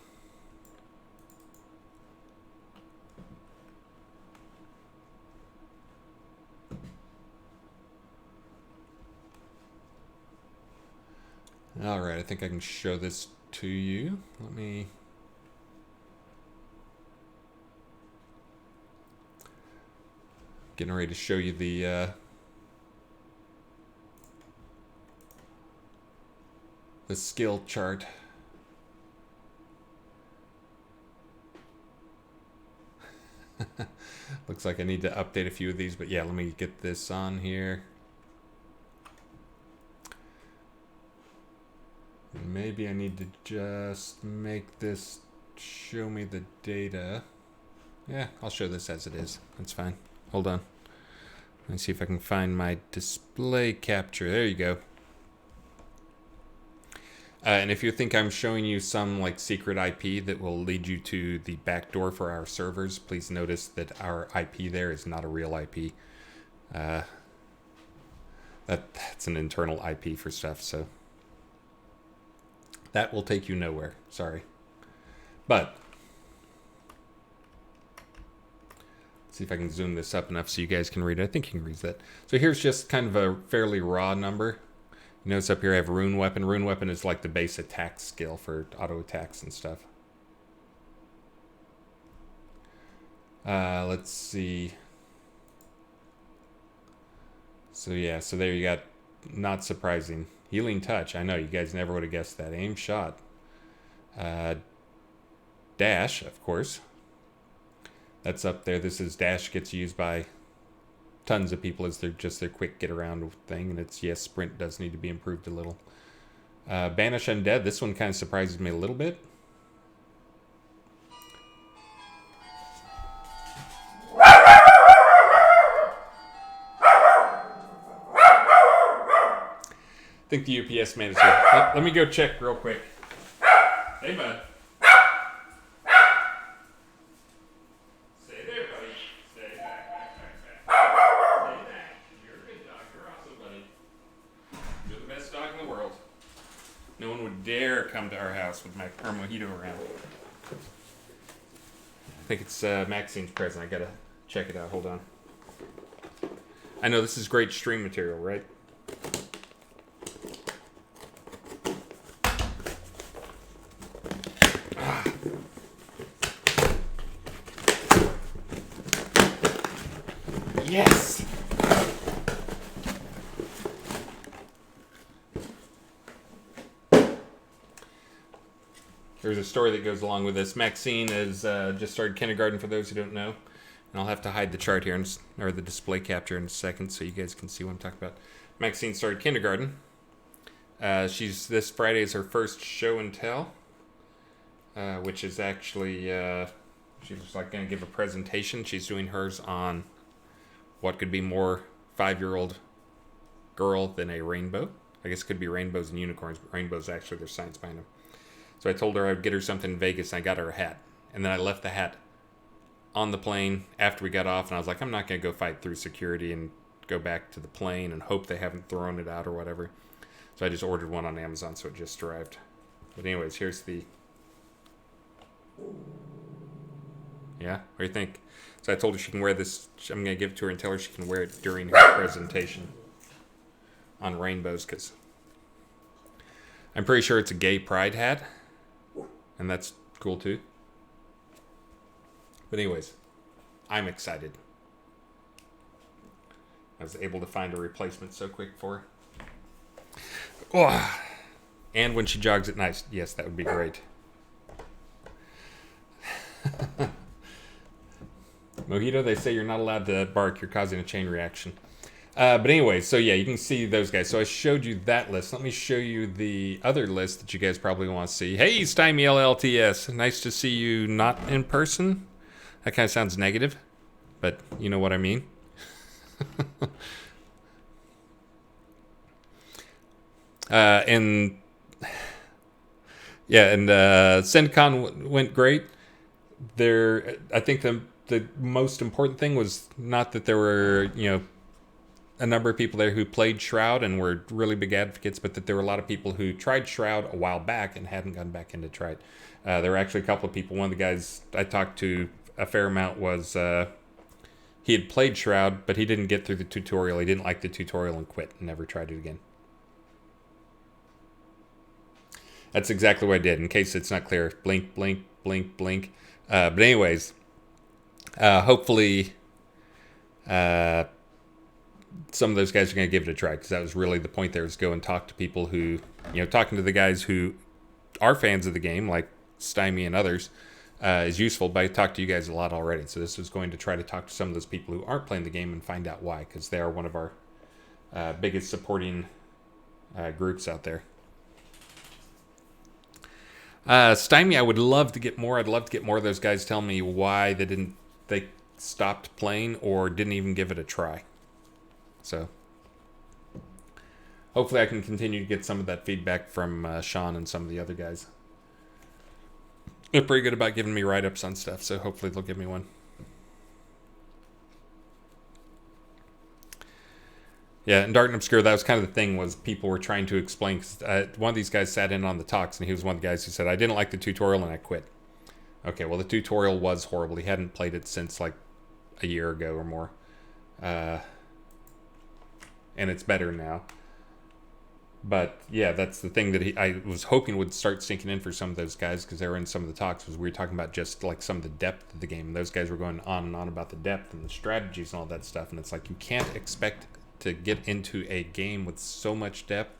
All right, I think I can show this to you. Let me... Getting ready to show you the skill chart. Looks like I need to update a few of these, but yeah, let me get this on here. Maybe I need to just make this show me the data. Yeah, I'll show this as it is. That's fine. Hold on. Let me see if I can find my display capture. There you go. And if you think I'm showing you some like secret IP that will lead you to the back door for our servers, please notice that our IP there is not a real IP. That's an internal IP for stuff, so that will take you nowhere. Sorry. But let's see if I can zoom this up enough so you guys can read it. I think you can read that. So here's just kind of a fairly raw number. You notice up here I have Rune Weapon. Rune Weapon is like the base attack skill for auto attacks and stuff. Let's see. So yeah, so there you got, not surprising. Healing Touch. I know, you guys never would have guessed that. Aim Shot. Dash, of course. That's up there. This is Dash gets used by tons of people as their quick get around thing, and it's, yes, Sprint does need to be improved a little. Banish Undead. This one kind of surprises me a little bit. think the UPS man is here. Let me go check real quick. Hey, bud. Stay there, buddy. Stay back. Stay back. You're a good dog. You're awesome, buddy. You're the best dog in the world. No one would dare come to our house with our mojito around. I think it's Maxine's present. I gotta check it out. Hold on. I know this is great stream material, right? Yes! There's a story that goes along with this. Maxine has just started kindergarten, for those who don't know. And I'll have to hide the chart here, or the display capture in a second, so you guys can see what I'm talking about. Maxine started kindergarten. This Friday is her first show and tell, which is actually, she's like going to give a presentation. She's doing hers on what could be more 5-year-old girl than a rainbow. I guess it could be rainbows and unicorns, but rainbows actually, there's science behind them. So I told her I would get her something in Vegas, and I got her a hat. And then I left the hat on the plane after we got off, and I was like, I'm not going to go fight through security and go back to the plane and hope they haven't thrown it out or whatever. So I just ordered one on Amazon, so it just arrived. But anyways, here's the... Yeah? What do you think? So I told her she can wear this. I'm going to give it to her and tell her she can wear it during her presentation on rainbows, because I'm pretty sure it's a gay pride hat, and that's cool too. But anyways, I'm excited. I was able to find a replacement so quick for her. Oh, and when she jogs at night, yes, that would be great. Mojito, they say you're not allowed to bark. You're causing a chain reaction. But anyway, so yeah, you can see those guys. So I showed you that list. Let me show you the other list that you guys probably want to see. Hey, Stymie LLTS. Nice to see you not in person. That kind of sounds negative, but you know what I mean. And CenCon went great. I think the most important thing was not that there were, a number of people there who played Shroud and were really big advocates, but that there were a lot of people who tried Shroud a while back and hadn't gone back in to try it. There were actually a couple of people. One of the guys I talked to a fair amount was he had played Shroud, but he didn't get through the tutorial. He didn't like the tutorial and quit and never tried it again. That's exactly what I did. In case it's not clear, blink, blink, blink, blink. But anyways, hopefully some of those guys are going to give it a try, because that was really the point there, is go and talk to people who, talking to the guys who are fans of the game, like Stymie and others, is useful, but I talked to you guys a lot already. So this was going to try to talk to some of those people who aren't playing the game and find out why, because they are one of our biggest supporting groups out there. Stymie, I would love to get more. I'd love to get more of those guys tell me why they stopped playing or didn't even give it a try. So hopefully I can continue to get some of that feedback from Sean and some of the other guys. They're pretty good about giving me write-ups on stuff, so hopefully they'll give me one. Yeah, and Dark and Obscure, that was kind of the thing, was people were trying to explain, because one of these guys sat in on the talks, and he was one of the guys who said, I didn't like the tutorial and I quit. Okay, well, the tutorial was horrible. He hadn't played it since like a year ago or more. And it's better now. But yeah, that's the thing that I was hoping would start sinking in for some of those guys, because they were in some of the talks, was we were talking about just like some of the depth of the game. And those guys were going on and on about the depth and the strategies and all that stuff. And it's like, you can't expect to get into a game with so much depth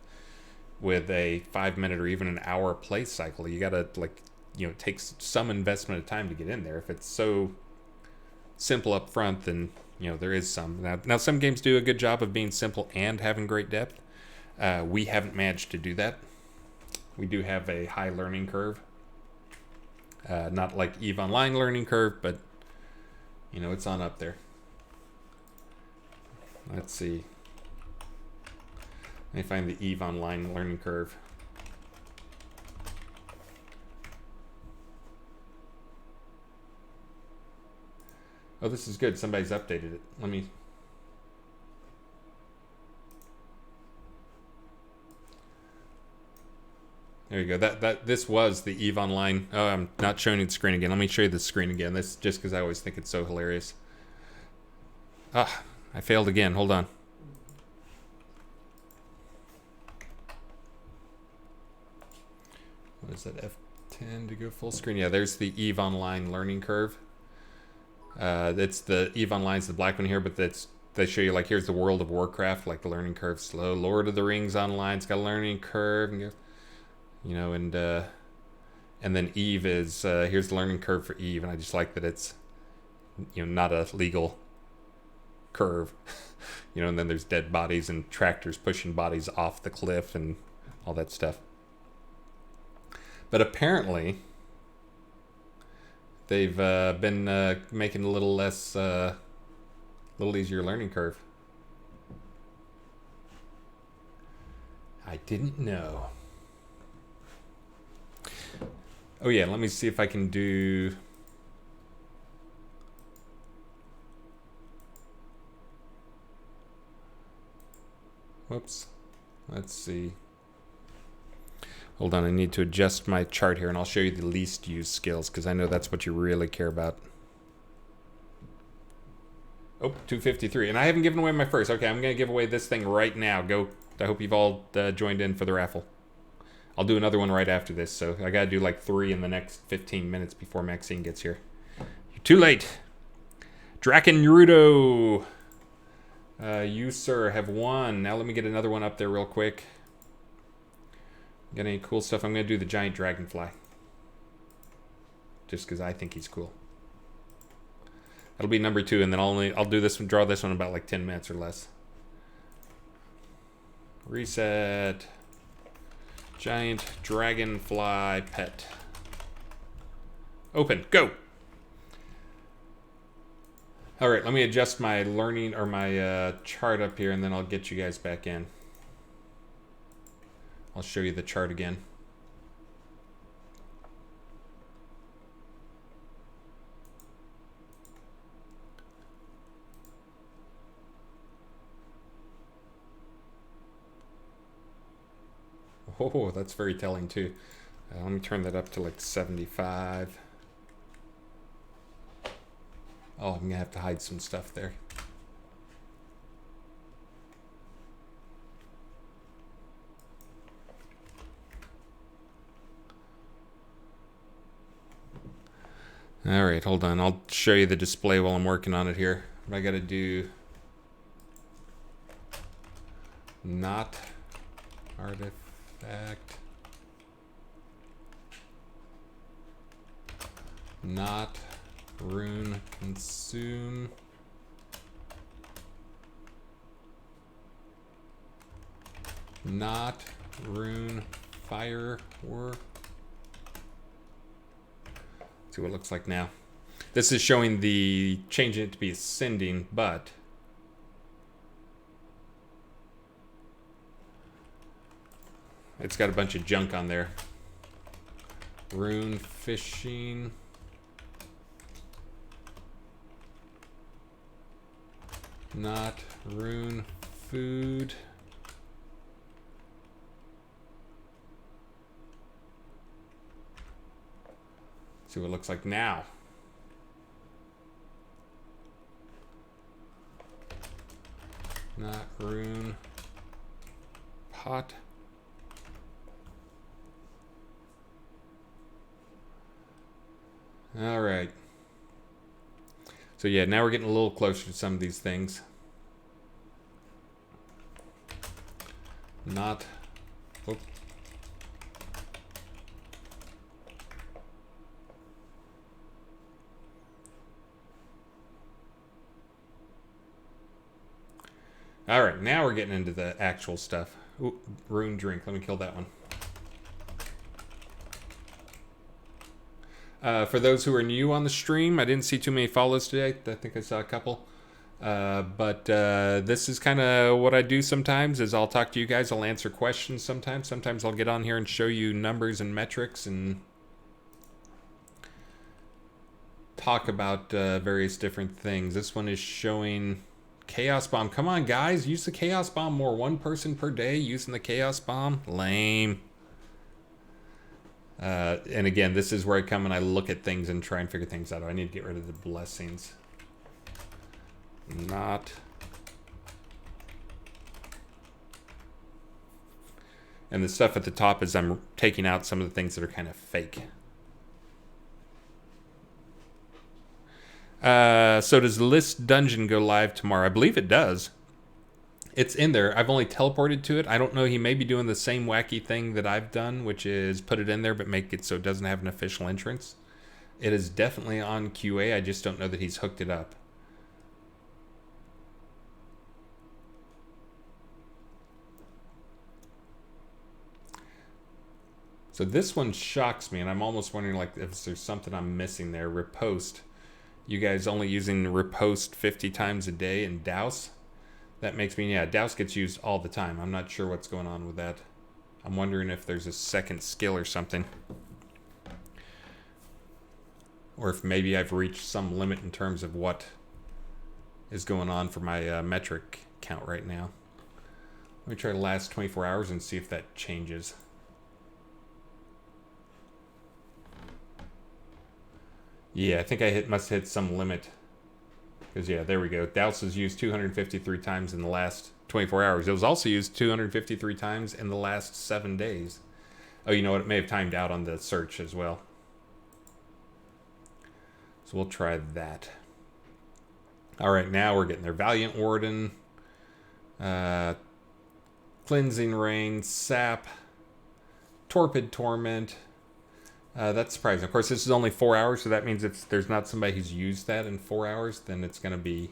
with a 5-minute or even an hour play cycle. You gotta, like, it takes some investment of time to get in there. If it's so simple up front, then there is some. Now some games do a good job of being simple and having great depth. We haven't managed to do that. We do have a high learning curve. Not like EVE Online learning curve, but it's on up there. Let's see. Let me find the Eve Online learning curve. Oh, this is good. Somebody's updated it. Let me... There you go. This was the Eve Online. Oh, I'm not showing you the screen again. Let me show you the screen again. This just because I always think it's so hilarious. Ah, I failed again. Hold on. What is that? F10 to go full screen. Yeah, there's the Eve Online learning curve. It's the Eve Online's the black one here, but they show you like here's the World of Warcraft, like the learning curve slow. Lord of the Rings Online's got a learning curve, and and then Eve is here's the learning curve for Eve, and I just like that it's not a legal curve, and then there's dead bodies and tractors pushing bodies off the cliff and all that stuff. But apparently they've been making a little less, little easier learning curve. I didn't know. Oh yeah, let me see if I can do... Whoops. Let's see. Hold on, I need to adjust my chart here, and I'll show you the least used skills, because I know that's what you really care about. Oh, 253. And I haven't given away my first. Okay, I'm going to give away this thing right now. Go. I hope you've all joined in for the raffle. I'll do another one right after this, so I got to do like 3 in the next 15 minutes before Maxine gets here. You're too late. Draken Naruto. You, sir, have won. Now let me get another one up there real quick. Got any cool stuff? I'm going to do the giant dragonfly. Just because I think he's cool. That'll be number 2, and then I'll do this one, draw this one in about like 10 minutes or less. Reset. Giant dragonfly pet. Open. Go. All right, let me adjust my learning or my chart up here, and then I'll get you guys back in. I'll show you the chart again. Oh, that's very telling too. Let me turn that up to like 75. Oh, I'm gonna have to hide some stuff there. All right, hold on. I'll show you the display while I'm working on it here. What I gotta do, not artifact, not rune consume, not rune firework. See what it looks like now. This is showing the changing it to be ascending, but it's got a bunch of junk on there. Rune fishing. Not rune food. See what it looks like now. Not rune pot. All right. So yeah, now we're getting a little closer to some of these things. Not. Oh. All right, now we're getting into the actual stuff. Ooh, rune drink. Let me kill that one. For those who are new on the stream, I didn't see too many follows today. I think I saw a couple. But this is kind of what I do sometimes is I'll talk to you guys. I'll answer questions sometimes. Sometimes I'll get on here and show you numbers and metrics and talk about various different things. This one is showing Chaos Bomb. Come on, guys. Use the Chaos Bomb more. One person per day using the Chaos Bomb. Lame. And again, this is where I come and I look at things and try and figure things out. I need to get rid of the blessings. Not. And the stuff at the top is I'm taking out some of the things that are kind of fake. So does List Dungeon go live tomorrow? I believe it does. It's in there. I've only teleported to it. I don't know. He may be doing the same wacky thing that I've done, which is put it in there but make it so it doesn't have an official entrance. It is definitely on QA. I just don't know that he's hooked it up. So this one shocks me, and I'm almost wondering like if there's something I'm missing there. Riposte. You guys only using Riposte 50 times a day in Douse? That makes me, yeah, Douse gets used all the time. I'm not sure what's going on with that. I'm wondering if there's a second skill or something. Or if maybe I've reached some limit in terms of what is going on for my metric count right now. Let me try the last 24 hours and see if that changes. Yeah, I think I must hit some limit. Because, yeah, there we go. Douse was used 253 times in the last 24 hours. It was also used 253 times in the last 7 days. Oh, you know what? It may have timed out on the search as well. So we'll try that. All right, now we're getting there. Valiant Warden. Cleansing Rain. Sap. Torpid Torment. That's surprising. Of course, this is only 4 hours, so that means if there's not somebody who's used that in 4 hours, then it's going to be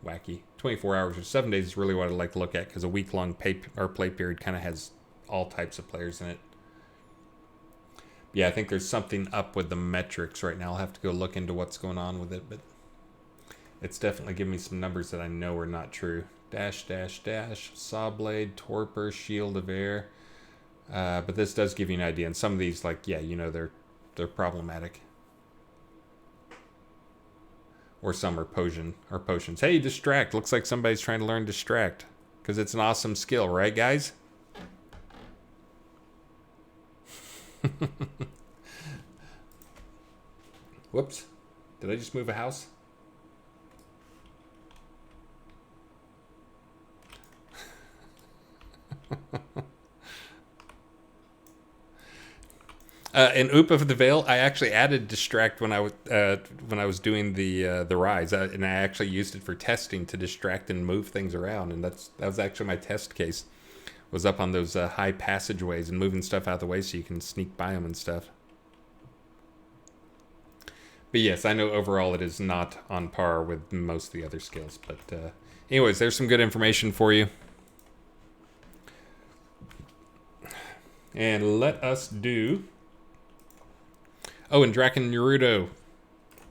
wacky. 24 hours or 7 days is really what I like to look at, because a week-long play period kind of has all types of players in it. Yeah, I think there's something up with the metrics right now. I'll have to go look into what's going on with it, but it's definitely giving me some numbers that I know are not true. Dash, dash, dash, Saw Blade, Torpor, Shield of Air. But this does give you an idea. And some of these, like, yeah, you know, they're problematic. Or some are potions. Hey, Distract. Looks like somebody's trying to learn Distract. Because it's an awesome skill, right, guys? Whoops. Did I just move a house? In Oop of the Veil, I actually added Distract when I was doing the rise, and I actually used it for testing to distract and move things around, and that was actually my test case. Was up on those high passageways and moving stuff out of the way so you can sneak by them and stuff. But yes, I know overall it is not on par with most of the other skills. But anyways, there's some good information for you. And let us do... Oh, and Draken Naruto.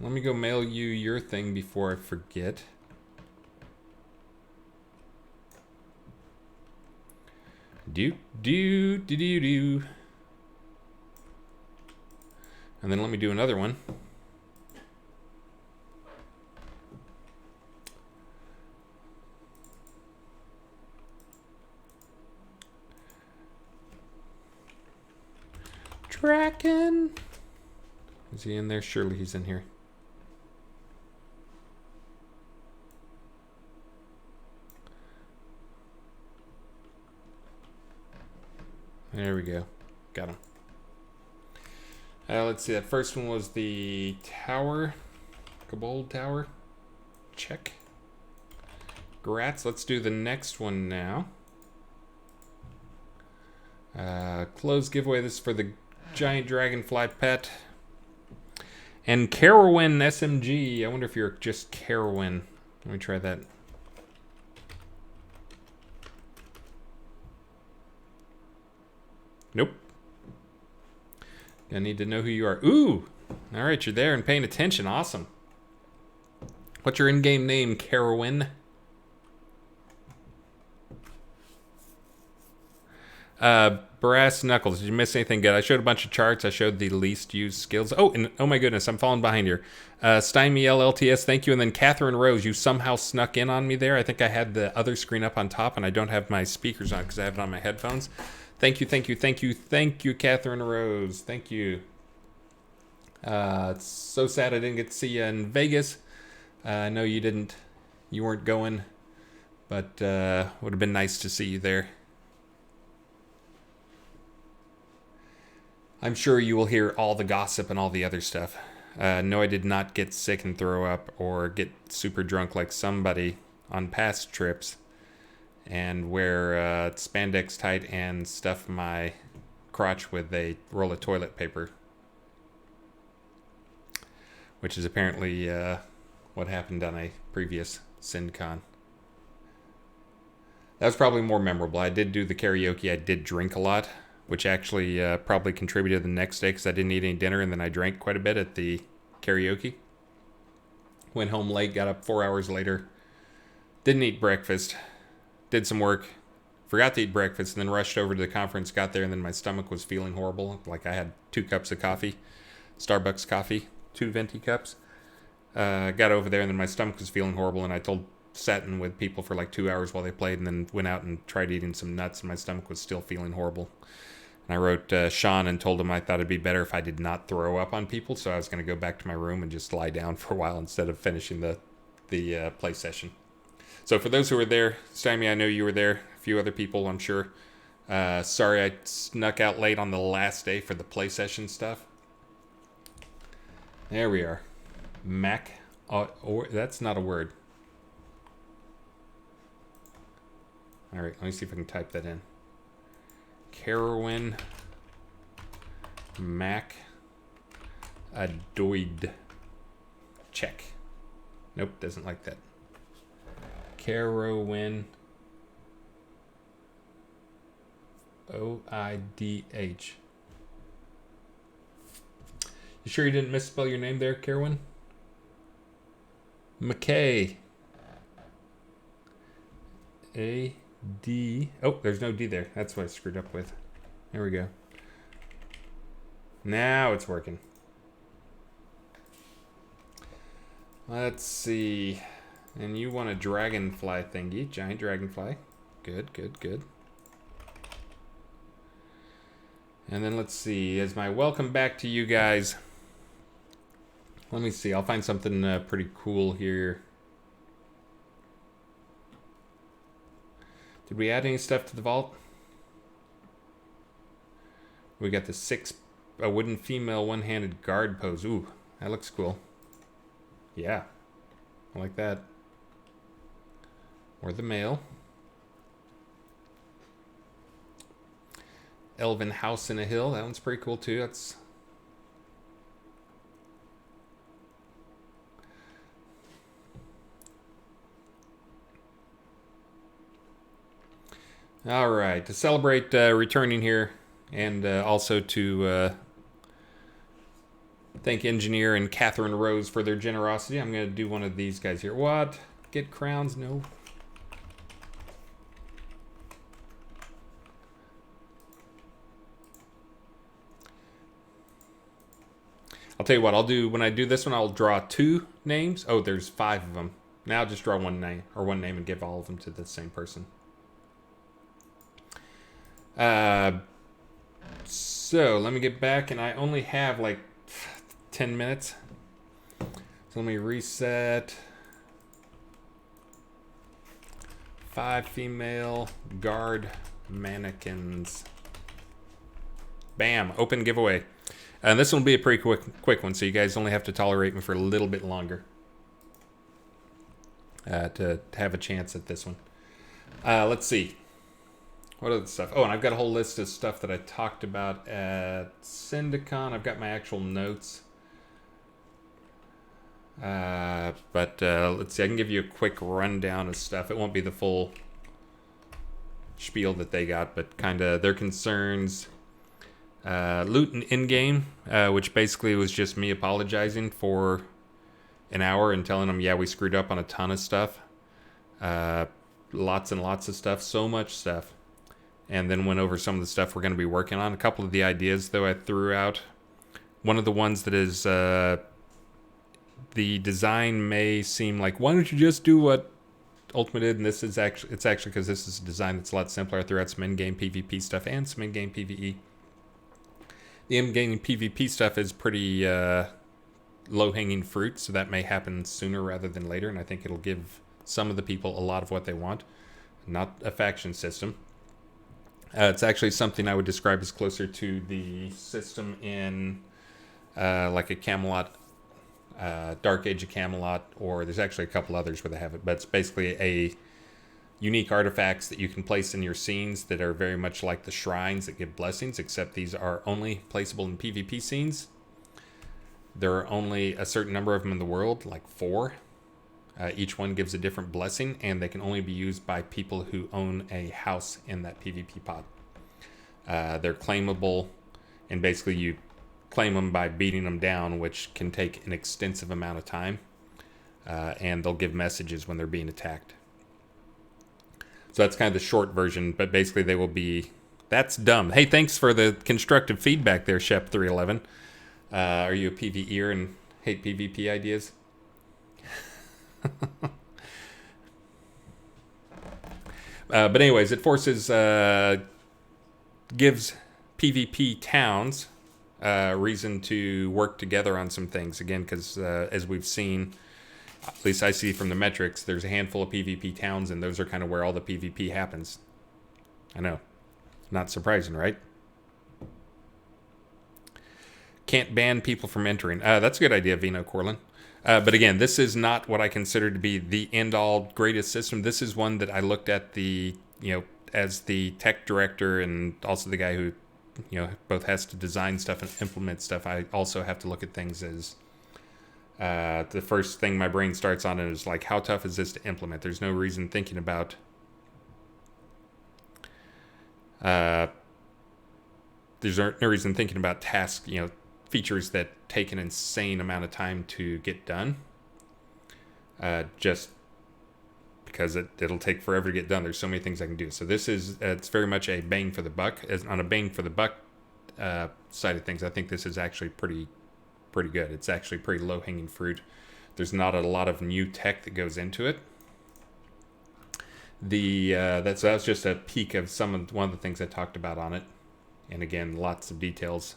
Let me go mail you your thing before I forget. Do. And then let me do another one. Draken. Is he in there? Surely he's in here. There we go. Got him. Let's see. That first one was the tower. Kobold Tower. Check. Grats. Let's do the next one now. Close giveaway. This is for the giant dragonfly pet. And Carowin SMG. I wonder if you're just Carowin. Let me try that. Nope. I need to know who you are. Ooh! Alright, you're there and paying attention. Awesome. What's your in-game name, Carowin? Brass Knuckles, did you miss anything good? I showed a bunch of charts. I showed the least used skills. Oh, and oh my goodness, I'm falling behind here. Stymie LLTS, thank you. And then Catherine Rose, you somehow snuck in on me there. I think I had the other screen up on top, and I don't have my speakers on because I have it on my headphones. Thank you, thank you, thank you, thank you, Catherine Rose. Thank you. It's so sad I didn't get to see you in Vegas. I know you weren't going, but would have been nice to see you there. I'm sure you will hear all the gossip and all the other stuff. No, I did not get sick and throw up or get super drunk like somebody on past trips and wear spandex tight and stuff my crotch with a roll of toilet paper. Which is apparently what happened on a previous SynCon. That was probably more memorable. I did do the karaoke. I did drink a lot, which actually probably contributed the next day because I didn't eat any dinner and then I drank quite a bit at the karaoke. Went home late, got up 4 hours later. Didn't eat breakfast. Did some work. Forgot to eat breakfast and then rushed over to the conference, got there, and then my stomach was feeling horrible. Like I had 2 cups of coffee. Starbucks coffee. 2 venti cups. Got over there and then my stomach was feeling horrible and I sat in with people for like 2 hours while they played and then went out and tried eating some nuts and my stomach was still feeling horrible. And I wrote Sean and told him I thought it'd be better if I did not throw up on people, so I was going to go back to my room and just lie down for a while instead of finishing the play session. So for those who were there, Stymie, I know you were there. A few other people, I'm sure. Sorry I snuck out late on the last day for the play session stuff. There we are. Mac, or that's not a word. All right, let me see if I can type that in. Carowin Mac Adoid. Check. Nope, doesn't like that. Carowin OIDH. You sure you didn't misspell your name there, Carowin? McKay. A-D. Oh, there's no D there. That's what I screwed up with. There we go. Now it's working. Let's see. And you want a dragonfly thingy. Giant dragonfly. Good, good, good. And then let's see. As my welcome back to you guys. Let me see. I'll find something pretty cool here. Did we add any stuff to the vault? We got the a wooden female one-handed guard pose. Ooh, that looks cool. Yeah, I like that. Or the male. Elven house in a hill. That one's pretty cool too. That's all right. To celebrate returning here, and also to thank Engineer and Catherine Rose for their generosity, I'm going to do one of these guys here. What? Get crowns? No. I'll tell you what, I'll do, when I do this one, I'll draw 2 names. Oh, there's 5 of them. Now I'll just draw one name and give all of them to the same person. So let me get back, and I only have like 10 minutes. So let me reset. 5 female guard mannequins. Bam, open giveaway. And this one will be a pretty quick one, so you guys only have to tolerate me for a little bit longer to have a chance at this one. Let's see. What other stuff? Oh, and I've got a whole list of stuff that I talked about at Syndicon. I've got my actual notes. But let's see. I can give you a quick rundown of stuff. It won't be the full spiel that they got, but kind of their concerns. Loot in-game, which basically was just me apologizing for an hour and telling them, yeah, we screwed up on a ton of stuff. Lots and lots of stuff, so much stuff. And then went over some of the stuff we're going to be working on. A couple of the ideas, though, I threw out. One of the ones that is the design may seem like, why don't you just do what Ultimate did? And this is actually, it's actually because this is a design that's a lot simpler. I threw out some in-game PvP stuff and some in-game PvE. The in-game PvP stuff is pretty low-hanging fruit, so that may happen sooner rather than later, and I think it'll give some of the people a lot of what they want. Not a faction system. It's actually something I would describe as closer to the system in like a Camelot, Dark Age of Camelot, or there's actually a couple others where they have it, but it's basically a unique artifacts that you can place in your scenes that are very much like the shrines that give blessings, except these are only placeable in PvP scenes. There are only a certain number of them in the world, like 4. Each one gives a different blessing, and they can only be used by people who own a house in that PvP pod. They're claimable, and basically you claim them by beating them down, which can take an extensive amount of time, and they'll give messages when they're being attacked. So that's kind of the short version, but basically they will be... That's dumb. Hey, thanks for the constructive feedback there, Shep311. Are you a PvEer and hate PvP ideas? But anyways, it forces... gives PvP towns reason to work together on some things. Again, because as we've seen... At least I see from the metrics, there's a handful of PvP towns, and those are kind of where all the PvP happens. I know. Not surprising, right? Can't ban people from entering. That's a good idea, Vino Corlin. But again, this is not what I consider to be the end-all greatest system. This is one that I looked at as the tech director and also the guy who, both has to design stuff and implement stuff. I also have to look at things as... the first thing my brain starts on is like, how tough is this to implement? There's no reason thinking about tasks, features that take an insane amount of time to get done. Just because it'll take forever to get done. There's so many things I can do. So this is, it's very much a bang for the buck. On a bang for the buck side of things, I think this is actually pretty good. It's actually pretty low-hanging fruit. There's not a lot of new tech that goes into it. That was just a peek of one of the things I talked about on it, and again, lots of details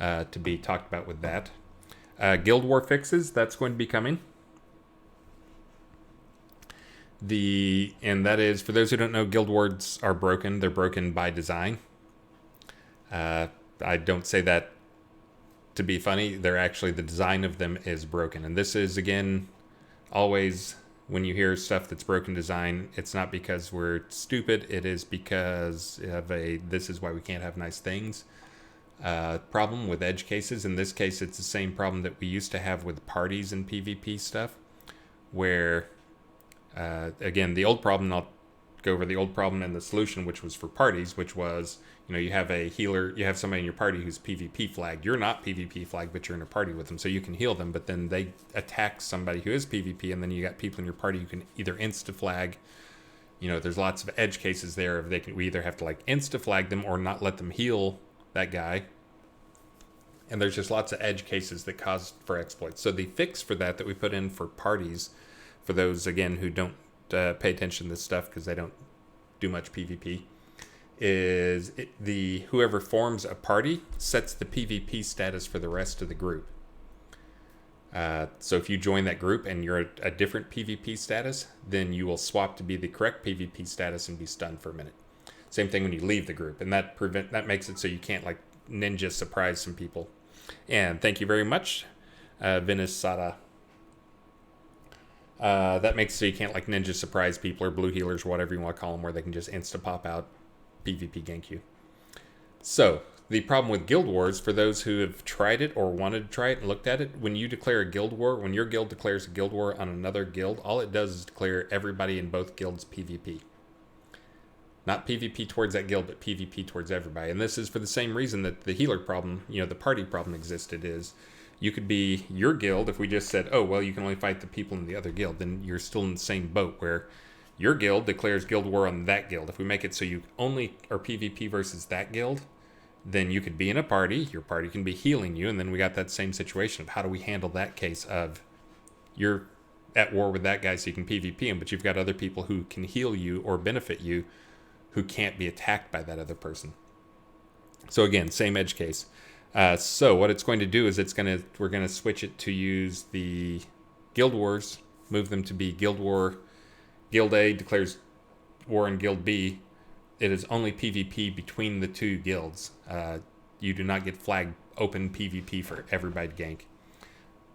to be talked about with that. Guild War fixes, that's going to be coming. And that is, for those who don't know, Guild Wars are broken. They're broken by design. I don't say that to be funny. They're actually, the design of them is broken. And this is, again, always when you hear stuff that's broken design, it's not because we're stupid. It is because of this is why we can't have nice things problem with edge cases. In this case, it's the same problem that we used to have with parties and PvP stuff, where, again, the old problem, I'll go over the old problem and the solution, which was for parties, which was, you have a healer, you have somebody in your party who's PvP flagged. You're not PvP flagged, but you're in a party with them, so you can heal them, but then they attack somebody who is PvP, and then you got people in your party who can either insta-flag. There's lots of edge cases there. We either have to insta-flag them or not let them heal that guy. And there's just lots of edge cases that cause for exploits. So the fix for that we put in for parties, for those, again, who don't pay attention to this stuff because they don't do much PvP, is whoever forms a party sets the PvP status for the rest of the group. So if you join that group and you're a different PvP status, then you will swap to be the correct PvP status and be stunned for a minute. Same thing when you leave the group, and that makes it so you can't ninja surprise some people. And thank you very much, Venice Sada. That makes it so you can't ninja surprise people or blue healers, whatever you want to call them, where they can just insta pop out PvP gank you. So the problem with Guild Wars, for those who have tried it or wanted to try it and looked at it, when you declare a guild war, when your guild declares a guild war on another guild, all it does is declare everybody in both guilds PvP. Not PvP towards that guild, but PvP towards everybody. And this is for the same reason that the healer problem, the party problem existed, is You could be your guild. If we just said, oh, well, you can only fight the people in the other guild, then you're still in the same boat where your guild declares guild war on that guild. If we make it so you only are PvP versus that guild, then you could be in a party. Your party can be healing you. And then we got that same situation of how do we handle that case of you're at war with that guy so you can PvP him, but you've got other people who can heal you or benefit you who can't be attacked by that other person. So again, same edge case. So what it's going to do is we're going to switch it to use the guild wars, move them to be guild war. Guild A declares war on Guild B. It is only PvP between the two guilds. You do not get flagged open PvP for everybody to gank.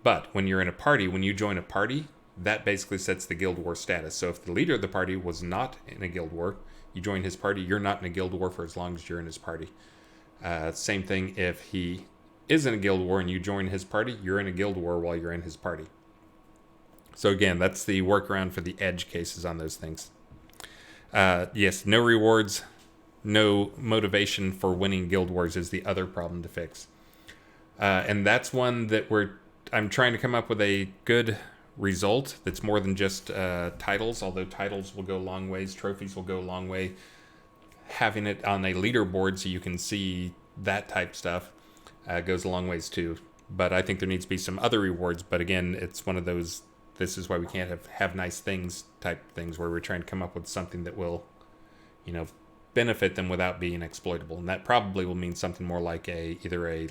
But when you're in a party, when you join a party, that basically sets the guild war status. So if the leader of the party was not in a guild war, you join his party, you're not in a guild war for as long as you're in his party. Same thing if he is in a guild war and you join his party, you're in a guild war while you're in his party. So again, that's the workaround for the edge cases on those things. Yes, no rewards, no motivation for winning guild wars is the other problem to fix. And that's one that I'm trying to come up with a good result that's more than just titles, although titles will go a long ways, trophies will go a long way. Having it on a leaderboard so you can see that type stuff goes a long ways too. But I think there needs to be some other rewards. But again, it's one of those, this is why we can't have nice things type things where we're trying to come up with something that will, benefit them without being exploitable. And that probably will mean something more like either a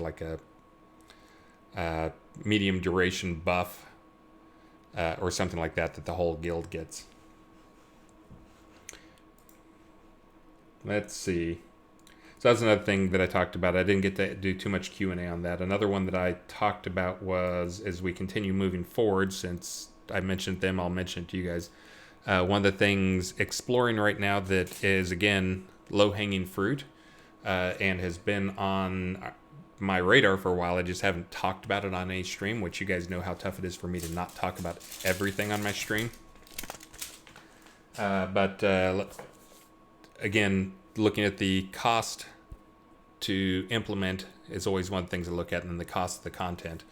medium duration buff or something like that the whole guild gets. Let's see. So that's another thing that I talked about. I didn't get to do too much Q&A on that. Another one that I talked about was, as we continue moving forward, since I mentioned them, I'll mention it to you guys. One of the things exploring right now that is, again, low-hanging fruit and has been on my radar for a while. I just haven't talked about it on any stream, which you guys know how tough it is for me to not talk about everything on my stream. But again, looking at the cost to implement is always one of the things to look at, and then the cost of the content,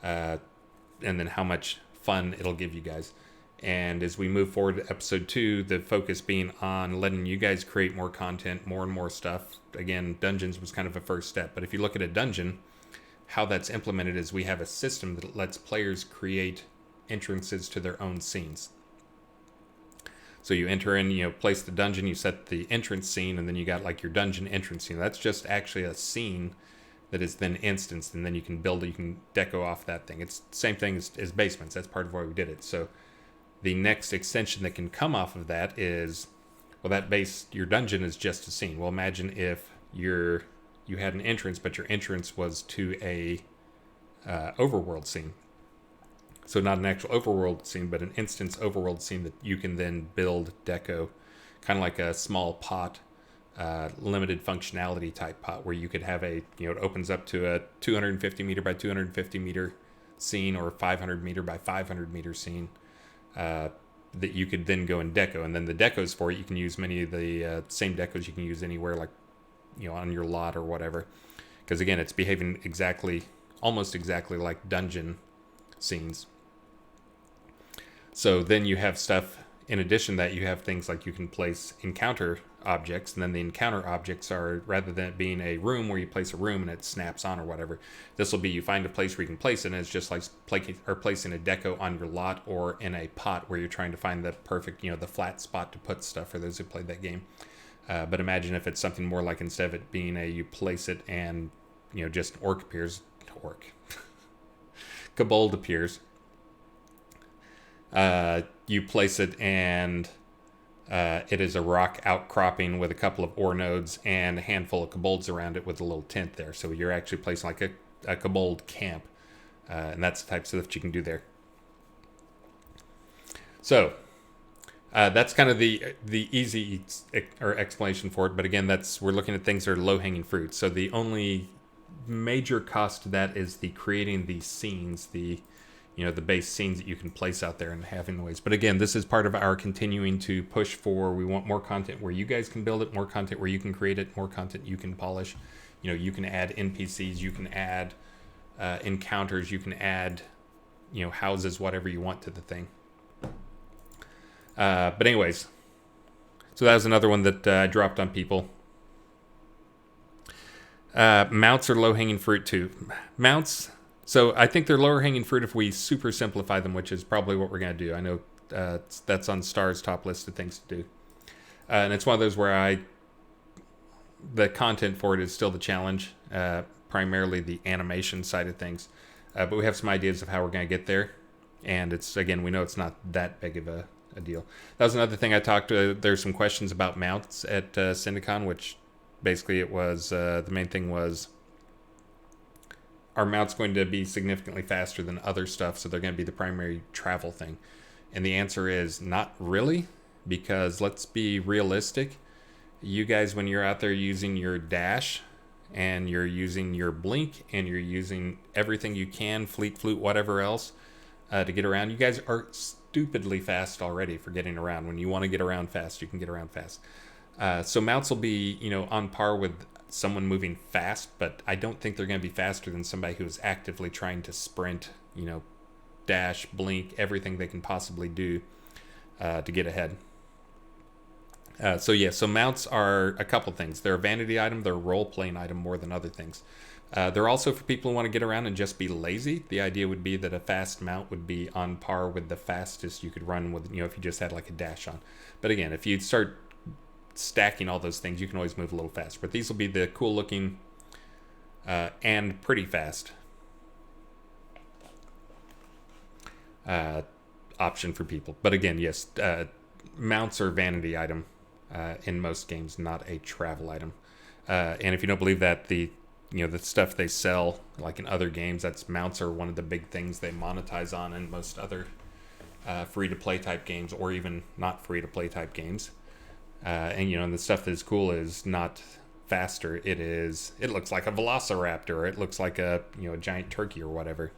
and then how much fun it'll give you guys. And as we move forward to episode 2, the focus being on letting you guys create more content, more and more stuff. Again, dungeons was kind of a first step, but if you look at a dungeon, how that's implemented is we have a system that lets players create entrances to their own scenes. So you enter in, place the dungeon, you set the entrance scene, and then you got like your dungeon entrance scene. That's just actually a scene that is then instanced, and then you can build it, you can deco off that thing. It's the same thing as basements. That's part of why we did it. So the next extension that can come off of that is, well, your dungeon is just a scene. Well, imagine if you had an entrance, but your entrance was to a overworld scene. So not an actual overworld scene, but an instance overworld scene that you can then build, deco, kind of like a small pot, limited functionality type pot, where you could have it opens up to a 250 meter by 250 meter scene or 500 meter by 500 meter scene that you could then go and deco. And then the decos for it, you can use many of the same decos you can use anywhere, like, on your lot or whatever. Because again, it's behaving almost exactly like dungeon scenes. So then you have stuff, in addition to that, you have things like you can place encounter objects, and then the encounter objects are, rather than it being a room where you place a room and it snaps on or whatever, this will be you find a place where you can place it, and it's just like placing a deco on your lot or in a pot where you're trying to find the perfect, the flat spot to put stuff for those who played that game. But imagine if it's something more like, instead of it being you place it and, just orc appears, Kobold appears. You place it and it is a rock outcropping with a couple of ore nodes and a handful of kobolds around it with a little tent there. So you're actually placing like a kobold camp, and that's the type of stuff that you can do there. So that's kind of the easy explanation for it. But again, we're looking at things that are low-hanging fruit. So the only major cost to that is the creating these scenes, the base scenes that you can place out there and having ways. But again, this is part of our continuing to push for, we want more content where you guys can build it, more content where you can create it, more content you can polish. You can add NPCs, you can add encounters, you can add, houses, whatever you want to the thing. But anyways, so that was another one that I dropped on people. Mounts are low-hanging fruit too. Mounts, so I think they're lower-hanging fruit if we super simplify them, which is probably what we're going to do. I know that's on Star's top list of things to do. And it's one of those where the content for it is still the challenge, primarily the animation side of things. But we have some ideas of how we're going to get there. And we know it's not that big of a deal. That was another thing I talked to. There's some questions about mounts at Syndicon, which basically it was, the main thing was, are mounts going to be significantly faster than other stuff, so they're going to be the primary travel thing? And the answer is not really, because let's be realistic. You guys, when you're out there using your dash, and you're using your blink, and you're using everything you can, fleet, flute, whatever else, to get around, you guys are stupidly fast already for getting around. When you want to get around fast, you can get around fast. So mounts will be, on par with someone moving fast, but I don't think they're going to be faster than somebody who is actively trying to sprint, dash, blink, everything they can possibly do to get ahead. So mounts are a couple things. They're a vanity item, they're a role-playing item more than other things. They're also for people who want to get around and just be lazy. The idea would be that a fast mount would be on par with the fastest you could run with, if you just had like a dash on. But again, if you start stacking all those things, you can always move a little faster. But these will be the cool looking and pretty fast option for people. But again, yes, mounts are vanity item in most games, not a travel item. And if you don't believe that, the stuff they sell, like in other games, mounts are one of the big things they monetize on in most other free-to-play type games, or even not free-to-play type games. And the stuff that is cool is not faster. It looks like a velociraptor, or it looks like a giant turkey or whatever.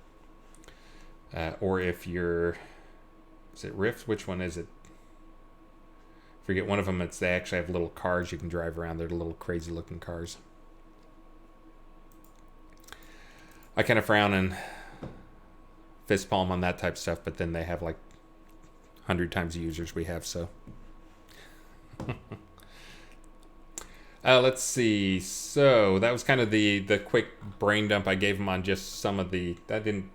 Or if is it Rift? Which one is it? Forget one of them. They actually have little cars you can drive around. They're little crazy looking cars. I kind of frown and fist palm on that type of stuff, but then they have like 100 times the users we have, so. Let's see. So that was kind of the quick brain dump I gave them on just some of the. That didn't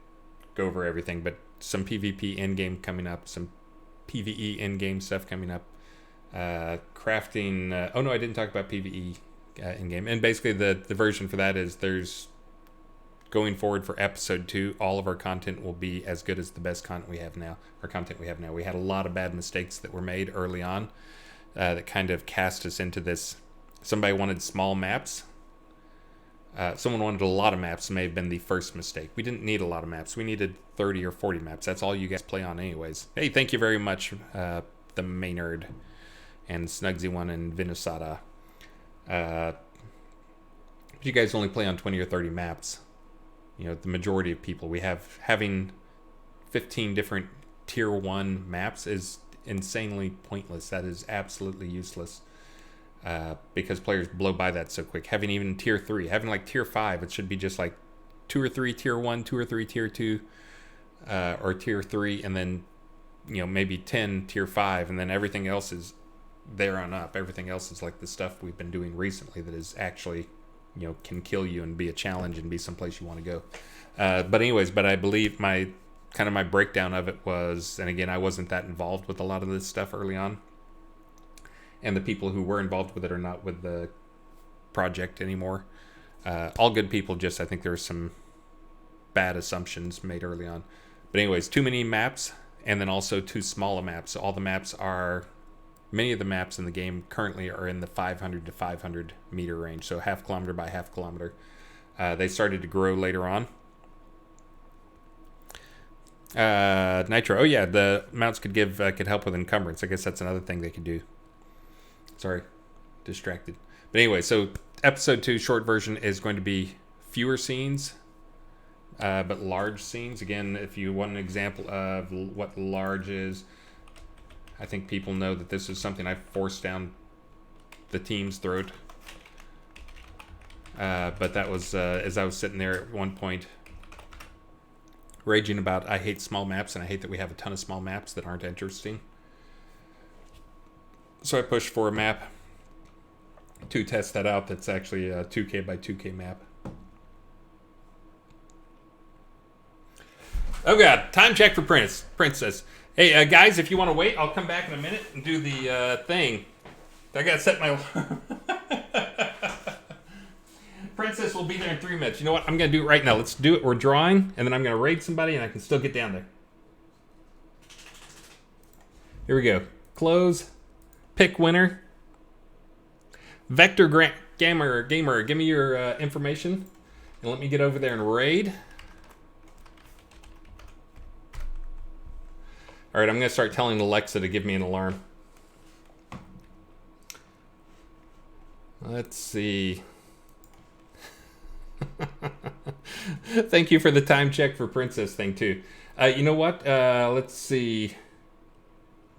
go over everything, but some PvP endgame coming up, some PvE endgame stuff coming up. Crafting. Oh no, I didn't talk about PvE endgame. And basically, the version for that is there's. Going forward for episode 2, all of our content will be as good as the best content we have now. We had a lot of bad mistakes that were made early on that kind of cast us into this. Somebody wanted small maps. Someone wanted a lot of maps. May have been the first mistake. We didn't need a lot of maps. We needed 30 or 40 maps. That's all you guys play on anyways. Hey, thank you very much, the Maynard and Snugsy1 and Vinusada. You guys only play on 20 or 30 maps. The majority of people, having 15 different tier 1 maps is insanely pointless. That is absolutely useless because players blow by that so quick. Having even tier 3, having like tier 5, it should be just like 2 or 3 tier 1, 2 or 3 tier 2, or tier 3, and then maybe 10 tier 5, and then everything else is there on up. Everything else is like the stuff we've been doing recently that is actually can kill you and be a challenge and be someplace you want to go. But I believe my breakdown of it was, and again, I wasn't that involved with a lot of this stuff early on. And the people who were involved with it are not with the project anymore. All good people, just I think there were some bad assumptions made early on. But anyways, too many maps, and then also too small a map. So many of the maps in the game currently are in the 500 to 500 meter range, so half kilometer by half kilometer. They started to grow later on. Nitro. Oh yeah, the mounts could help with encumbrance. I guess that's another thing they could do. Sorry, distracted. But anyway, so episode 2 short version is going to be fewer scenes, but large scenes. Again, if you want an example of what large is. I think people know that this is something I forced down the team's throat. But that was as I was sitting there at one point raging about I hate small maps and I hate that we have a ton of small maps that aren't interesting. So I pushed for a map to test that out that's actually a 2K by 2K map. Oh god, time check for Princess. Hey guys, if you want to wait, I'll come back in a minute and do the thing. I gotta set my alarm. Princess will be there in 3 minutes. You know what? I'm gonna do it right now. Let's do it. We're drawing, and then I'm gonna raid somebody, and I can still get down there. Here we go. Close. Pick winner. Vector Gamer, give me your information, and let me get over there and raid. All right, I'm gonna start telling Alexa to give me an alarm. Let's see. Thank you for the time check for Princess thing too. You know what? Let's see.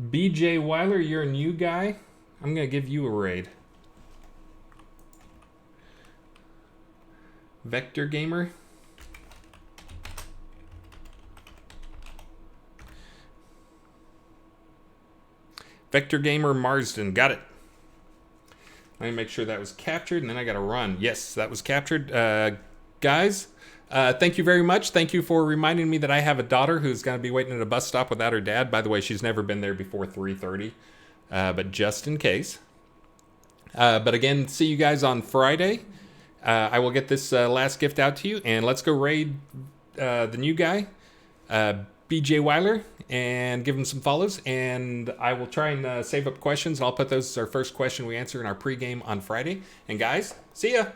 BJ Weiler, you're a new guy. I'm gonna give you a raid. Vector Gamer. Vector Gamer Marsden. Got it. Let me make sure that was captured, and then I got to run. Yes, that was captured. Guys, thank you very much. Thank you for reminding me that I have a daughter who's going to be waiting at a bus stop without her dad. By the way, she's never been there before 3:30, but just in case. But again, see you guys on Friday. I will get this last gift out to you, and let's go raid the new guy, BJ Weiler, and give him some follows. And I will try and save up questions, and I'll put those as our first question we answer in our pregame on Friday. And guys, see ya!